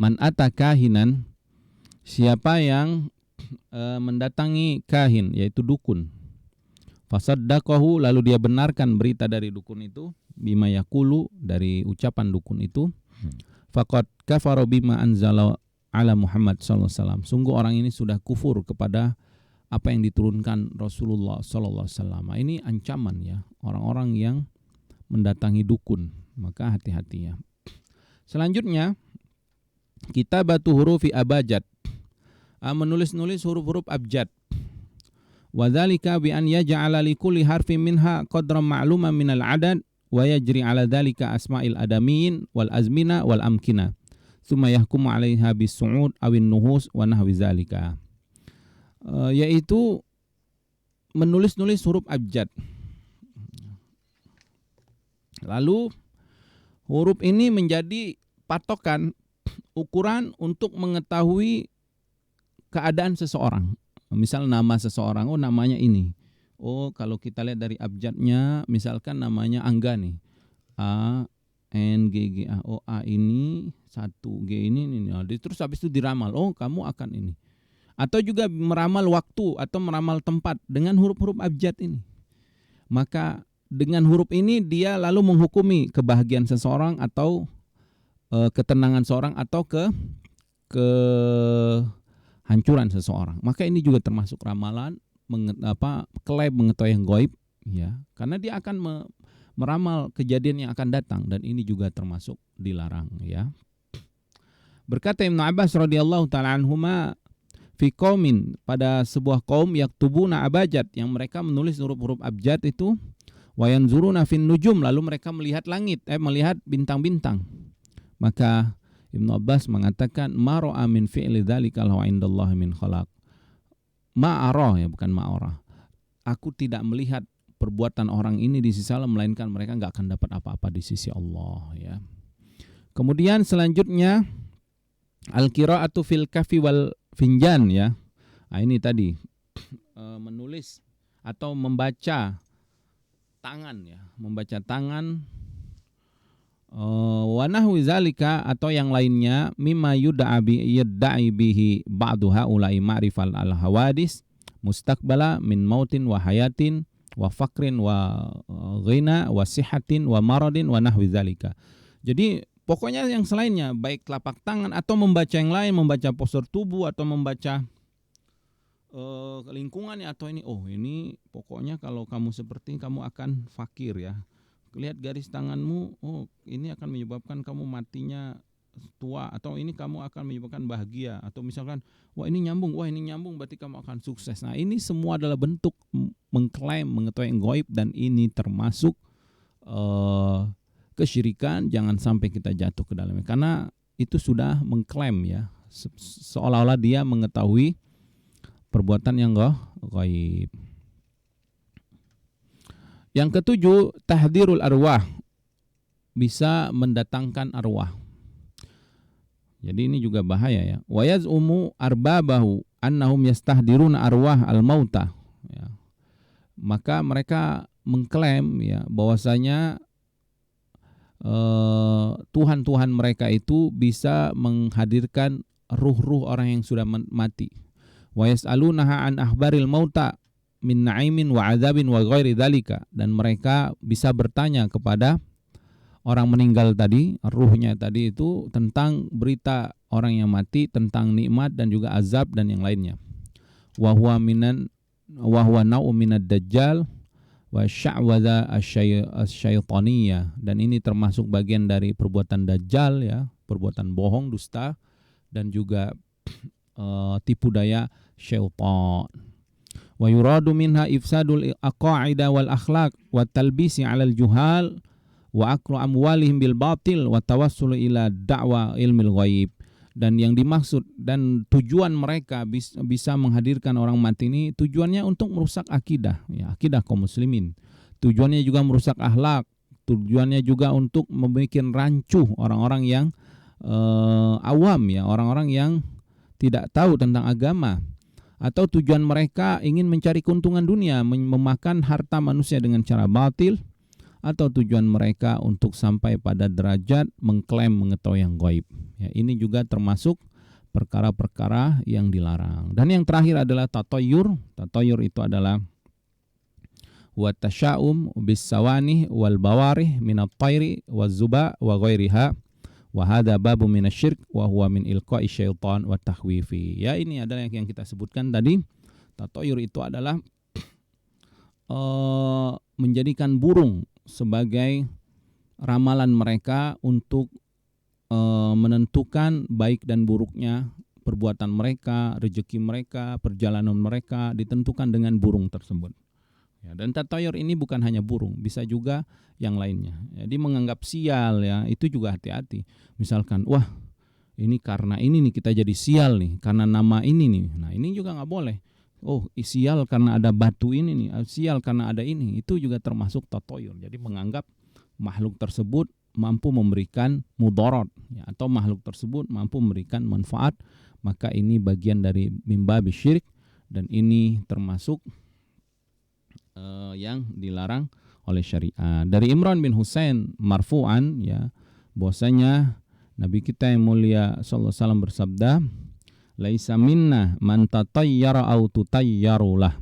man ata kahinan, siapa yang mendatangi kahin yaitu dukun, fasaddaqahu, lalu dia benarkan berita dari dukun itu, bima yaqulu, dari ucapan dukun itu, faqad kafara bima anzala ala Muhammad sallallahu alaihi wasallam, sungguh orang ini sudah kufur kepada apa yang diturunkan Rasulullah sallallahu alaihi wasallam. Ini ancaman ya orang-orang yang mendatangi dukun, maka hati-hati ya. Selanjutnya kitabatu hurufi abjad, menulis-nulis huruf-huruf abjad. Wadzalika bi an yaj'ala li kulli harfin minha qadran ma'luman minal adad wa yajri 'ala dzalika asma'il adamiyin wal azmina wal amkina tsumma yahkumu 'alaiha bis-su'ud awin nuhus wa nahwi dzalika. Yaitu menulis-nulis huruf abjad. Lalu huruf ini menjadi patokan ukuran untuk mengetahui keadaan seseorang. Misal nama seseorang, oh namanya ini. Oh kalau kita lihat dari abjadnya, misalkan namanya Angga nih. A, N, G, G, A. Oh A ini, 1, G ini. Terus habis itu diramal, oh kamu akan ini. Atau juga meramal waktu atau meramal tempat dengan huruf-huruf abjad ini. Maka dengan huruf ini dia lalu menghukumi kebahagiaan seseorang atau ketenangan seseorang atau hancuran seseorang. Maka ini juga termasuk ramalan klaim mengetahui yang gaib ya, karena dia akan meramal kejadian yang akan datang, dan ini juga termasuk dilarang ya. Berkata Ibnu Abbas radhiyallahu taala anhuma, fi qaumin, pada sebuah kaum yaktubuna abjad, yang mereka menulis huruf-huruf abjad itu, wa yanzuruna fin nujum, lalu mereka melihat langit, melihat bintang-bintang. Maka Ibnu Abbas mengatakan mara'a min fi'li dzalika wa indallahi min khalaq. Ma'ara ya, bukan ma'ara. Aku tidak melihat perbuatan orang ini di sisi Allah, melainkan mereka enggak akan dapat apa-apa di sisi Allah ya. Kemudian selanjutnya al-qira'atu fil kafi wal finjan ya. Nah, ini tadi menulis atau membaca tangan ya, membaca tangan. Wa nahwi zalika, atau yang lainnya, mimma yudda'i bihi ba'du haula'i ma'rifal al-hawadis mustaqbala min mautin wa hayatin wa faqrin wa ghina wa sihatin wa maradin wa nahwi zalika. Jadi pokoknya yang selainnya, baik telapak tangan atau membaca yang lain, membaca postur tubuh atau membaca lingkungannya atau ini, oh ini pokoknya kalau kamu seperti ini kamu akan fakir ya. Lihat garis tanganmu, oh ini akan menyebabkan kamu matinya tua, atau ini kamu akan menyebabkan bahagia, atau misalkan wah ini nyambung berarti kamu akan sukses. Nah ini semua adalah bentuk mengklaim mengetahui yang gaib, dan ini termasuk kesyirikan. Jangan sampai kita jatuh ke dalamnya, karena itu sudah mengklaim ya, seolah-olah dia mengetahui perbuatan yang gaib. Yang ketujuh, tahdirul arwah, bisa mendatangkan arwah. Jadi ini juga bahaya ya. Wa yaz'umu arbabahu annahum yastahdiruna arwah al-mauta. Ya. Maka mereka mengklaim ya bahwasanya Tuhan-Tuhan mereka itu bisa menghadirkan ruh-ruh orang yang sudah mati. Wa yas'alunaha an ahbaril mauta min na'imin wa adzabin wa ghairi dzalika, dan mereka bisa bertanya kepada orang meninggal tadi, ruhnya tadi itu, tentang berita orang yang mati, tentang nikmat dan juga azab dan yang lainnya. Wa huwa nau'un minad dajjal wa sya'wadha asyaitaniyah, dan ini termasuk bagian dari perbuatan dajjal ya, perbuatan bohong, dusta, dan juga tipu daya syaitan. Wa yuradu minha ifsadul aqaida wal akhlaq wa talbisi 'alal juhal wa aklu amwalihim bil batil wa tawassulu ila da'wa ilmil ghaib. Dan yang dimaksud dan tujuan mereka bisa menghadirkan orang mati ini, tujuannya untuk merusak akidah ya, akidah kaum muslimin. Tujuannya juga merusak akhlak, tujuannya juga untuk membuat rancuh orang-orang yang awam ya, orang-orang yang tidak tahu tentang agama. Atau tujuan mereka ingin mencari keuntungan dunia, memakan harta manusia dengan cara batil, atau tujuan mereka untuk sampai pada derajat mengklaim mengetahui yang gaib. Ya, ini juga termasuk perkara-perkara yang dilarang. Dan yang terakhir adalah tatayyur. Tatayyur itu adalah wa tasya'um bis sawani wal bawarih minat tayri waz zuba wa ghairiha. Wa hadza babu minasyirk wa huwa min ilqa'i syaitan wa takhwifi. Ya, ini adalah yang kita sebutkan tadi. Tatayyur itu adalah menjadikan burung sebagai ramalan mereka untuk menentukan baik dan buruknya perbuatan mereka, rezeki mereka, perjalanan mereka ditentukan dengan burung tersebut. Ya, dan tatayyur ini bukan hanya burung, bisa juga yang lainnya. Jadi menganggap sial ya, itu juga hati-hati. Misalkan, wah ini karena ini nih kita jadi sial nih, karena nama ini nih. Nah ini juga nggak boleh. Oh sial karena ada batu ini nih, sial karena ada ini. Itu juga termasuk tatayyur. Jadi menganggap makhluk tersebut mampu memberikan mudarat ya, atau makhluk tersebut mampu memberikan manfaat, maka ini bagian dari mimbabi syirik, dan ini termasuk yang dilarang oleh syariat. Dari Imran bin Husain marfu'an ya, bahwasanya Nabi kita yang mulia sallallahu alaihi wasallam bersabda, laisa minna man tatayyara au tutayyarulah.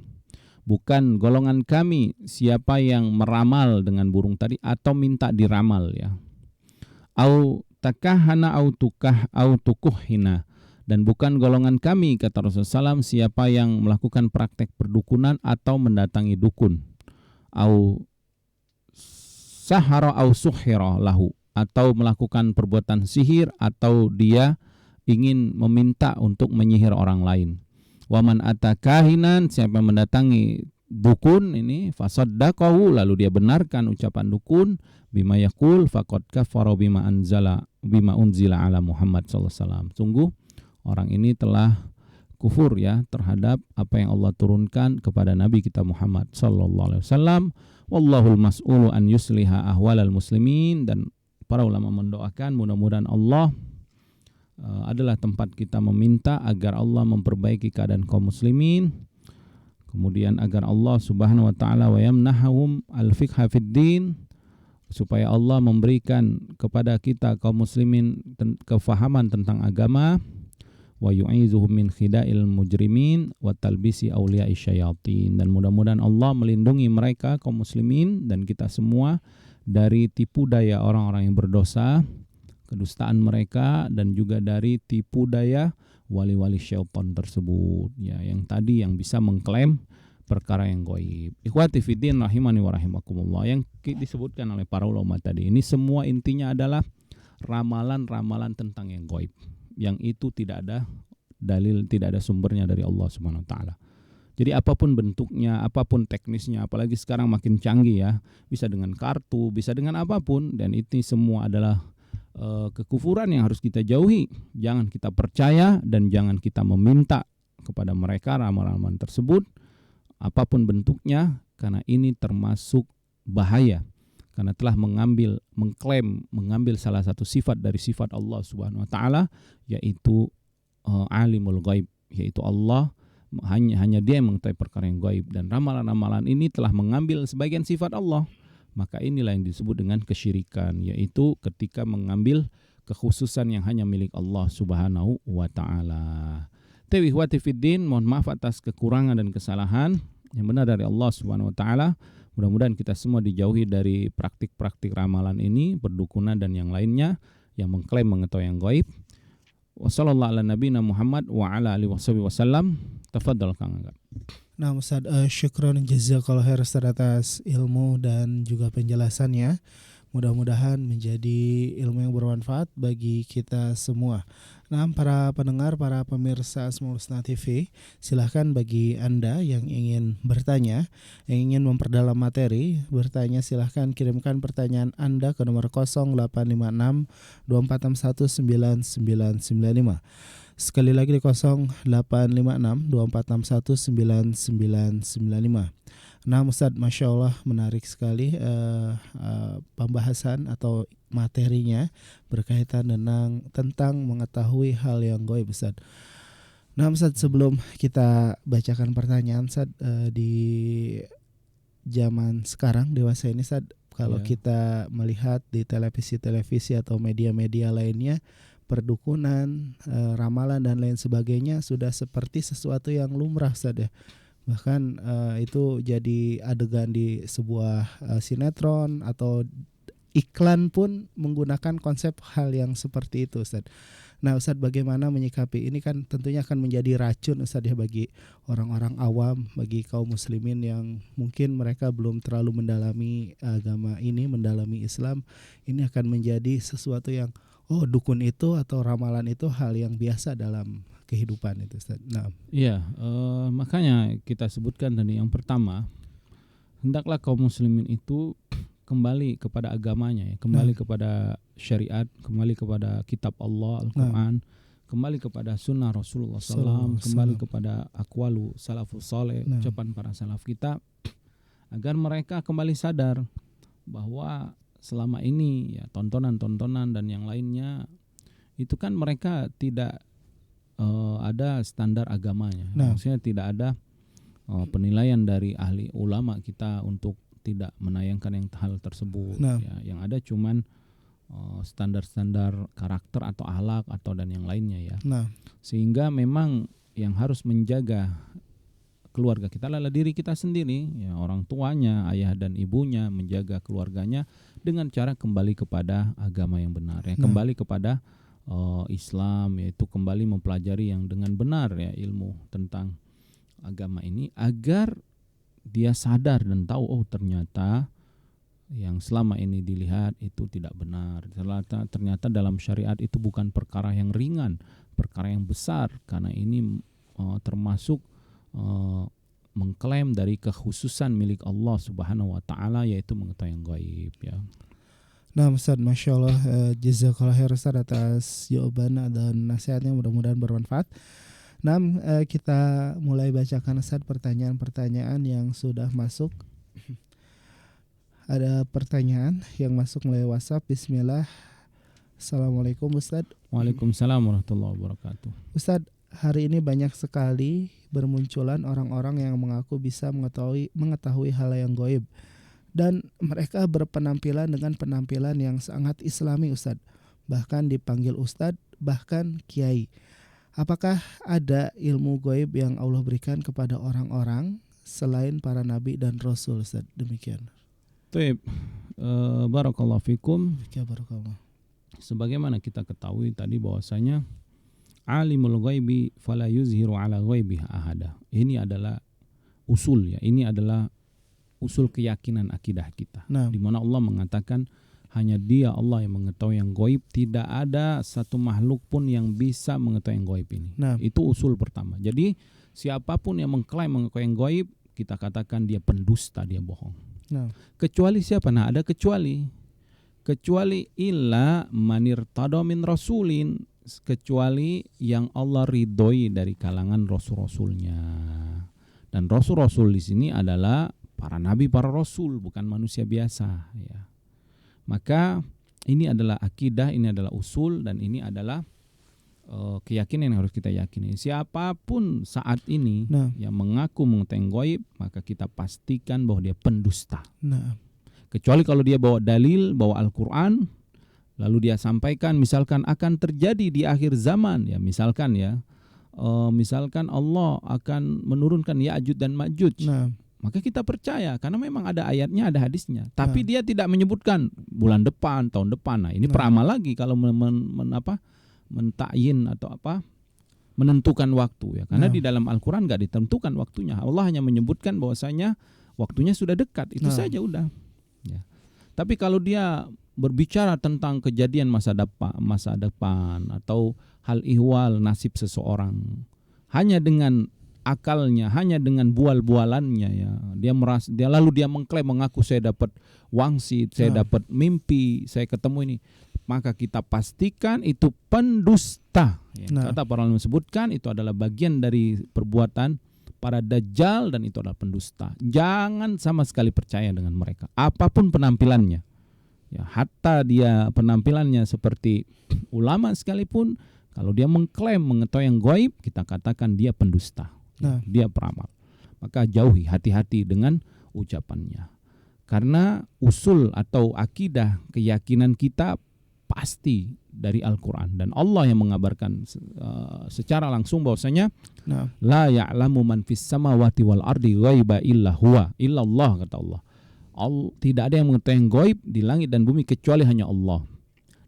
Bukan golongan kami siapa yang meramal dengan burung tadi atau minta diramal ya. Au takahana au tukuhina. Dan bukan golongan kami, kata Rasulullah SAW, siapa yang melakukan praktek perdukunan atau mendatangi dukun. Au sahara au suhira lahu, atau melakukan perbuatan sihir, atau dia ingin meminta untuk menyihir orang lain. Waman atakahinan, siapa yang mendatangi dukun ini, fasaddaqahu, lalu dia benarkan ucapan dukun, bima yaqul faqad kafara bima unzila ala Muhammad sallallahu alaihi wasallam. Sungguh orang ini telah kufur ya terhadap apa yang Allah turunkan kepada Nabi kita Muhammad sallallahu alaihi wasallam. Wallahul mas'ulu an yusliha ahwalal muslimin. Dan para ulama mendoakan mudah-mudahan Allah adalah tempat kita meminta agar Allah memperbaiki keadaan kaum muslimin, kemudian agar Allah subhanahu wa ta'ala wa yamnahum al-fiqha fid din, supaya Allah memberikan kepada kita kaum muslimin kefahaman tentang agama, wa yu'izuhum min khida'il mujrimin wa talbisi awliya'i syayatin. Dan mudah-mudahan Allah melindungi mereka kaum muslimin dan kita semua dari tipu daya orang-orang yang berdosa, kedustaan mereka, dan juga dari tipu daya wali-wali syaitan tersebut ya, yang tadi yang bisa mengklaim perkara yang gaib. Ikhwati fiddin rahimani wa rahimakumullah, yang disebutkan oleh para ulama tadi ini semua intinya adalah ramalan-ramalan tentang yang gaib, yang itu tidak ada dalil, tidak ada sumbernya dari Allah Subhanahu wa taala. Jadi apapun bentuknya, apapun teknisnya, apalagi sekarang makin canggih ya, bisa dengan kartu, bisa dengan apapun, dan itu semua adalah kekufuran yang harus kita jauhi. Jangan kita percaya dan jangan kita meminta kepada mereka ramalan-ramalan tersebut apapun bentuknya, karena ini termasuk bahaya, karena telah mengklaim mengambil salah satu sifat dari sifat Allah Subhanahu wa taala, yaitu alimul ghaib, yaitu Allah hanya dia yang mengetahui perkara yang gaib, dan ramalan-ramalan ini telah mengambil sebagian sifat Allah. Maka inilah yang disebut dengan kesyirikan, yaitu ketika mengambil kekhususan yang hanya milik Allah Subhanahu wa taala. Ikhwati fiddin, mohon maaf atas kekurangan dan kesalahan. Yang benar dari Allah Subhanahu wa taala. Mudah-mudahan kita semua dijauhi dari praktik-praktik ramalan ini, perdukunan dan yang lainnya yang mengklaim mengetahui yang gaib. Wassallallahu ala nabiyina Muhammad wa ala alihi wasallam. Tafadhal Kang Angga. Nah Ustaz, syukron jazakallahu khair Ustaz atas ilmu dan juga penjelasannya. Mudah-mudahan menjadi ilmu yang bermanfaat bagi kita semua. Nah, para pendengar, para pemirsa Asmaul Husna TV, silahkan bagi Anda yang ingin bertanya, yang ingin memperdalam materi, bertanya silahkan kirimkan pertanyaan Anda ke nomor 0856 2461 9995. Sekali lagi di 0856 2461 9995. Nah Ustadz, Masya Allah menarik sekali pembahasan atau materinya berkaitan tentang mengetahui hal yang gaib Ustadz. Nah Ustadz, sebelum kita bacakan pertanyaan Ustadz, di zaman sekarang dewasa ini Ustadz, kalau kita melihat di televisi atau media-media lainnya, perdukunan, ramalan dan lain sebagainya sudah seperti sesuatu yang lumrah Ustadz ya. Bahkan itu jadi adegan di sebuah sinetron atau iklan pun menggunakan konsep hal yang seperti itu Ustadz. Nah Ustadz, bagaimana menyikapi ini? Kan tentunya akan menjadi racun Ustadz ya bagi orang-orang awam, bagi kaum muslimin yang mungkin mereka belum terlalu mendalami agama ini, mendalami Islam. Ini akan menjadi sesuatu yang dukun itu atau ramalan itu hal yang biasa dalam kehidupan itu Ustaz. Nah, iya, makanya kita sebutkan tadi yang pertama, hendaklah kaum muslimin itu kembali kepada agamanya ya, kembali kepada syariat, kembali kepada kitab Allah Al-Quran, kembali kepada sunnah Rasulullah SAW, kembali kepada aqwalu salafus saleh, ucapan para salaf kita, agar mereka kembali sadar bahwa selama ini ya tontonan-tontonan dan yang lainnya itu kan mereka tidak ada standar agamanya. Maksudnya tidak ada penilaian dari ahli ulama kita untuk tidak menayangkan yang hal tersebut. Ya, yang ada cuman standar-standar karakter atau akhlak atau dan yang lainnya ya. Sehingga memang yang harus menjaga keluarga kita adalah diri kita sendiri, ya, orang tuanya, ayah dan ibunya, menjaga keluarganya dengan cara kembali kepada agama yang benar, ya, kembali kepada Islam, yaitu kembali mempelajari yang dengan benar ya ilmu tentang agama ini, agar dia sadar dan tahu ternyata yang selama ini dilihat itu tidak benar. Ternyata dalam syariat itu bukan perkara yang ringan, perkara yang besar, karena ini termasuk mengklaim dari kekhususan milik Allah Subhanahu wa taala, yaitu mengetahui yang gaib ya. Nah Ustaz, Masya Allah, jazakallahu khair Ustaz atas jawaban dan nasihatnya, mudah-mudahan bermanfaat. Nah, kita mulai bacakan Ustaz pertanyaan-pertanyaan yang sudah masuk. Ada pertanyaan yang masuk melalui WhatsApp. Bismillah. Assalamualaikum Ustaz. Waalaikumsalam warahmatullahi wabarakatuh. Ustaz, hari ini banyak sekali bermunculan orang-orang yang mengaku bisa mengetahui hal yang gaib, dan mereka berpenampilan dengan penampilan yang sangat islami Ustadz, bahkan dipanggil Ustadz, bahkan Kiai. Apakah ada ilmu gaib yang Allah berikan kepada orang-orang selain para nabi dan rasul Ustadz? Demikian. Baik, barakallahu fikum. Ya, barakallah. Sebagaimana kita ketahui tadi bahwasanya alimul ghaibi fala yuzhiru ala ghaibihi ahada. Ini adalah usul ya. Ini adalah usul keyakinan akidah kita. Nah. Di mana Allah mengatakan hanya Dia Allah yang mengetahui yang gaib, tidak ada satu makhluk pun yang bisa mengetahui yang gaib ini. Nah. Itu usul pertama. Jadi siapapun yang mengklaim mengetahui yang gaib, kita katakan dia pendusta, dia bohong. Nah. Kecuali siapa? Nah, ada kecuali illa manir min rasulin, kecuali yang Allah ridhoi dari kalangan rasul-rasulnya. Dan rasul-rasul di sini adalah para nabi, para rasul, bukan manusia biasa ya. Maka ini adalah akidah, ini adalah usul, dan ini adalah keyakinan yang harus kita yakini. Siapapun saat ini yang mengaku mengetahui gaib, maka kita pastikan bahwa dia pendusta. Nah. Kecuali kalau dia bawa dalil, bawa Al-Quran, lalu dia sampaikan misalkan akan terjadi di akhir zaman ya, misalkan Allah akan menurunkan Ya'juj dan Ma'juj. Nah. Maka kita percaya karena memang ada ayatnya, ada hadisnya. Tapi dia tidak menyebutkan bulan depan, tahun depan. Nah, ini peramal lagi kalau mentakyin atau menentukan waktu ya. Karena di dalam Al-Quran nggak ditentukan waktunya. Allah hanya menyebutkan bahwasanya waktunya sudah dekat. Itu saja udah. Ya. Tapi kalau dia berbicara tentang kejadian masa depan atau hal ihwal nasib seseorang, hanya dengan akalnya, hanya dengan bual-bualannya ya, dia lalu mengklaim, mengaku saya dapat wangsit, saya dapat mimpi, saya ketemu ini, maka kita pastikan itu pendusta ya. Kata para ulama sebutkan itu adalah bagian dari perbuatan para dajjal dan itu adalah pendusta. Jangan sama sekali percaya dengan mereka apapun penampilannya ya, hatta dia penampilannya seperti ulama sekalipun, kalau dia mengklaim mengetahui yang gaib, kita katakan dia pendusta. Dia peramal. Maka jauhi, hati-hati dengan ucapannya. Karena usul atau akidah keyakinan kita pasti dari Al-Quran. Dan Allah yang mengabarkan secara langsung bahwasanya la ya'lamu man fis samawati wal ardi ghaiba illa huwa, illa Allah, kata Allah. Tidak ada yang mengetahui yang gaib di langit dan bumi kecuali hanya Allah.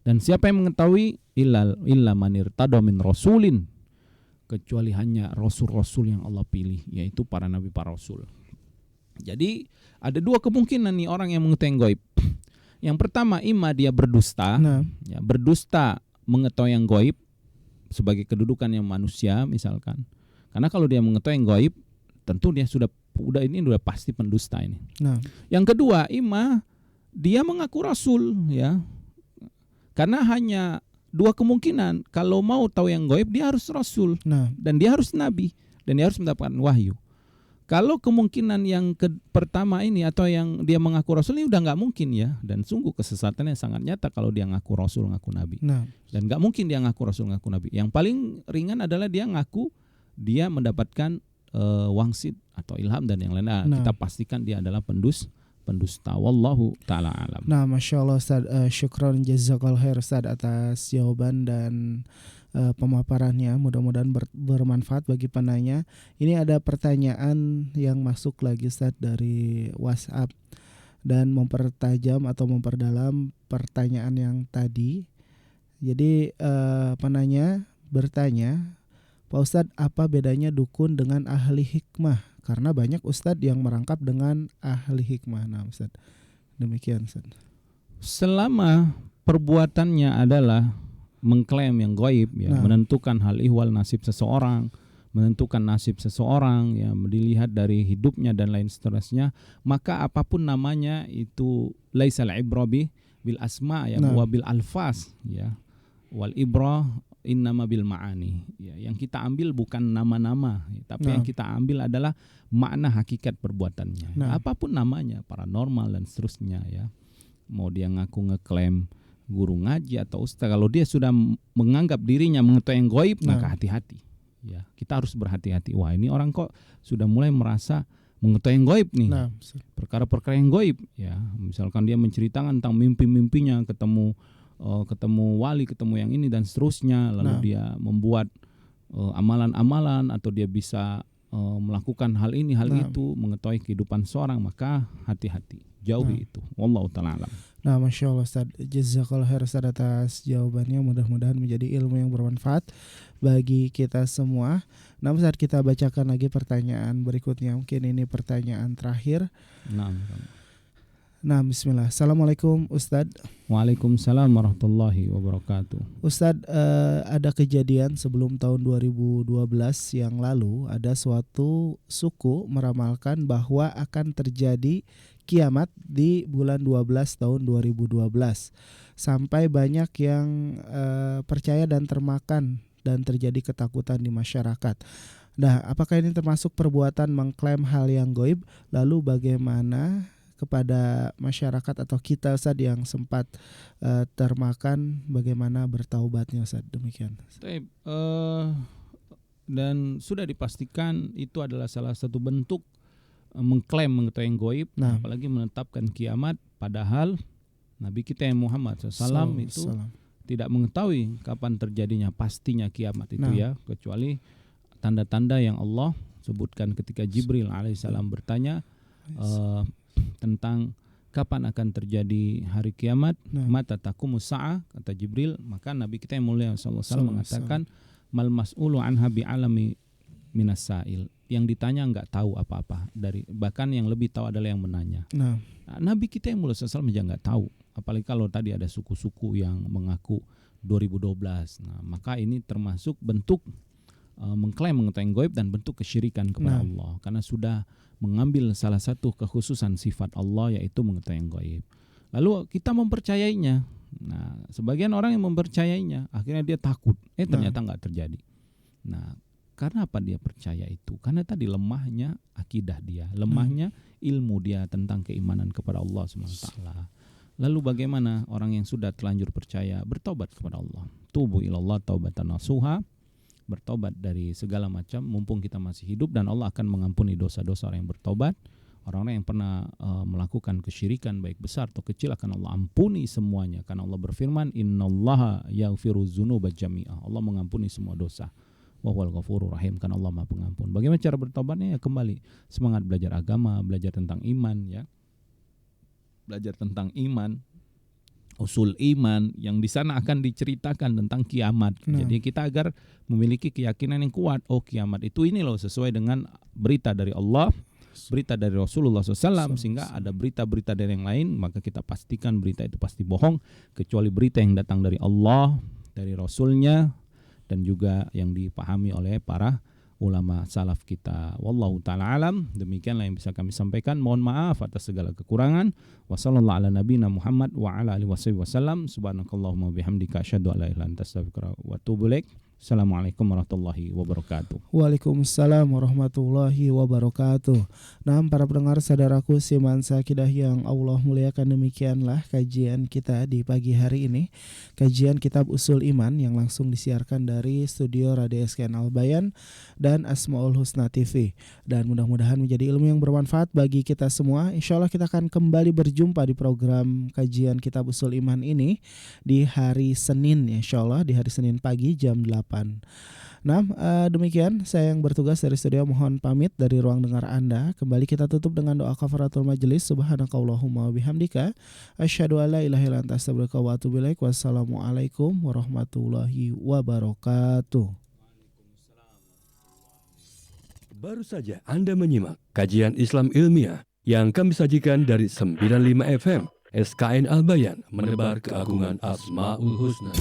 Dan siapa yang mengetahui illa man irtada min rasulin, kecuali hanya rasul-rasul yang Allah pilih, yaitu para nabi, para rasul. Jadi ada dua kemungkinan nih orang yang mengetahui gaib. Yang pertama, ima dia berdusta, ya, berdusta mengetahui yang gaib sebagai kedudukan yang manusia misalkan. Karena kalau dia mengetahui yang gaib, tentu dia sudah pasti pendusta ini. Yang kedua, ima dia mengaku rasul ya. Karena hanya dua kemungkinan, kalau mau tahu yang gaib dia harus rasul, dan dia harus nabi, dan dia harus mendapatkan wahyu. Kalau kemungkinan yang pertama ini atau yang dia mengaku rasul ini udah nggak mungkin ya, dan sungguh kesesatannya sangat nyata kalau dia ngaku rasul, ngaku nabi. Dan nggak mungkin dia ngaku rasul, ngaku nabi. Yang paling ringan adalah dia ngaku dia mendapatkan wangsit atau ilham dan yang lain. Kita pastikan dia adalah pendusta. Wallahu ta'ala alam. Nah, Masya Allah Ustaz, syukron jazakallahu khair Ustaz atas jawaban dan pemaparannya. Mudah-mudahan bermanfaat bagi penanya. Ini ada pertanyaan yang masuk lagi Ustaz dari WhatsApp dan mempertajam atau memperdalam pertanyaan yang tadi. Jadi penanya bertanya, Pak Ustadz, apa bedanya dukun dengan ahli hikmah? Karena banyak Ustadz yang merangkap dengan ahli hikmah. Nah Ustadz, demikian Ustadz. Selama perbuatannya adalah mengklaim yang gaib ya, menentukan hal ihwal nasib seseorang, menentukan nasib seseorang ya, dilihat dari hidupnya dan lain seterusnya, maka apapun namanya itu laisal ibra bil asma ya, wa bil alfas ya, wal ibra innama bil ma'ani ya. Yang kita ambil bukan nama-nama ya, tapi yang kita ambil adalah makna hakikat perbuatannya. Apapun namanya, paranormal dan seterusnya ya. Mau dia ngaku ngeklaim guru ngaji atau ustaz, kalau dia sudah menganggap dirinya mengetahui yang gaib, maka hati-hati ya. Kita harus berhati-hati. Wah, ini orang kok sudah mulai merasa mengetahui yang gaib nih. Perkara-perkara yang gaib ya. Misalkan dia menceritakan tentang mimpi-mimpinya, ketemu wali, ketemu yang ini dan seterusnya, lalu dia membuat amalan-amalan atau dia bisa melakukan hal ini, hal Nah. itu, mengetahui kehidupan seorang, maka hati-hati, jauhi itu. Wallahu ta'ala alam. Nah, Masya Allah Ustaz, jazakallahu khair Ustaz atas jawabannya. Mudah-mudahan menjadi ilmu yang bermanfaat bagi kita semua. Nah, Ustaz, kita bacakan lagi pertanyaan berikutnya. Mungkin ini pertanyaan terakhir. Nah, bismillah. Assalamualaikum Ustadz. Waalaikumsalam warahmatullahi wabarakatuh. Ustadz, ada kejadian sebelum tahun 2012 yang lalu, ada suatu suku meramalkan bahwa akan terjadi kiamat di bulan 12 tahun 2012. Sampai banyak yang percaya dan termakan dan terjadi ketakutan di masyarakat. Nah, apakah ini termasuk perbuatan mengklaim hal yang gaib? Lalu bagaimana kepada masyarakat atau kita Ustaz yang sempat termakan, bagaimana bertaubatnya Ustaz? Demikian. Dan sudah dipastikan itu adalah salah satu bentuk mengklaim mengetahui yang gaib, apalagi menetapkan kiamat, padahal Nabi kita yang Muhammad SAW itu tidak mengetahui kapan terjadinya pastinya kiamat itu ya, kecuali tanda-tanda yang Allah sebutkan ketika Jibril alaihissalam bertanya tentang kapan akan terjadi hari kiamat, mata taqumus sa'ah, kata Jibril, maka Nabi kita yang mulia sallallahu alaihi wasallam mengatakan mal mas'ulu anha bi'alami minas sa'il, yang ditanya enggak tahu apa-apa, bahkan yang lebih tahu adalah yang menanya. Nah, Nabi kita yang mulia sallallahu alaihi wasallam enggak tahu, apalagi kalau tadi ada suku-suku yang mengaku 2012. Nah, maka ini termasuk bentuk mengklaim mengetahui gaib dan bentuk kesyirikan kepada Allah, karena sudah mengambil salah satu kekhususan sifat Allah, yaitu mengetahui gaib. Lalu kita mempercayainya. Nah, sebagian orang yang mempercayainya akhirnya dia takut, ternyata enggak terjadi. Nah, karena apa dia percaya itu? Karena tadi lemahnya akidah dia, lemahnya ilmu dia tentang keimanan kepada Allah SWT. Lalu bagaimana orang yang sudah terlanjur percaya bertobat kepada Allah? Tubu ilallah taubatan nasuha, bertobat dari segala macam mumpung kita masih hidup, dan Allah akan mengampuni dosa-dosa orang yang bertobat. Orang-orang yang pernah melakukan kesyirikan baik besar atau kecil akan Allah ampuni semuanya, karena Allah berfirman innallaha yaghfiru dzunuba jami'ah, Allah mengampuni semua dosa. Wa huwal ghafurur rahim, karena Allah Maha Pengampun. Bagaimana cara bertobatnya? Ya kembali semangat belajar agama, belajar tentang iman ya. Belajar tentang iman, usul iman yang di sana akan diceritakan tentang kiamat. Jadi kita agar memiliki keyakinan yang kuat, kiamat itu ini loh, sesuai dengan berita dari Allah, berita dari Rasulullah SAW, sehingga ada berita-berita dari yang lain, maka kita pastikan berita itu pasti bohong, kecuali berita yang datang dari Allah, dari Rasulnya, dan juga yang dipahami oleh para ulama salaf kita. Wallahu ta'ala alam. Demikianlah yang bisa kami sampaikan. Mohon maaf atas segala kekurangan. Wa sallallahu ala nabiyina Muhammad wa ala alihi wasallam. Subhanakallahumma bihamdika asyhadu an la ilaha illa anta astaghfiruka wa atubu ilaik. Assalamualaikum warahmatullahi wabarakatuh. Waalaikumsalam warahmatullahi wabarakatuh. Nah, para pendengar saudaraku Siman Sakidah yang Allah muliakan, demikianlah kajian kita di pagi hari ini. Kajian Kitab Usul Iman yang langsung disiarkan dari studio Radio SKN Al-Bayan dan Asmaul Husna TV. Dan mudah-mudahan menjadi ilmu yang bermanfaat bagi kita semua. Insya Allah kita akan kembali berjumpa di program kajian Kitab Usul Iman ini di hari Senin, insya Allah di hari Senin pagi jam 8. Nah, demikian saya yang bertugas dari studio mohon pamit dari ruang dengar Anda. Kembali kita tutup dengan doa kafaratul majelis. Subhanakallahumma wabihamdika asyhadu an la ilaha illa anta astaghfiruka wa atubu ilaik. Wassalamualaikum warahmatullahi wabarakatuh. Baru saja Anda menyimak kajian Islam ilmiah yang kami sajikan dari 95 FM SKN Al-Bayan, menebar keagungan Asmaul Husna.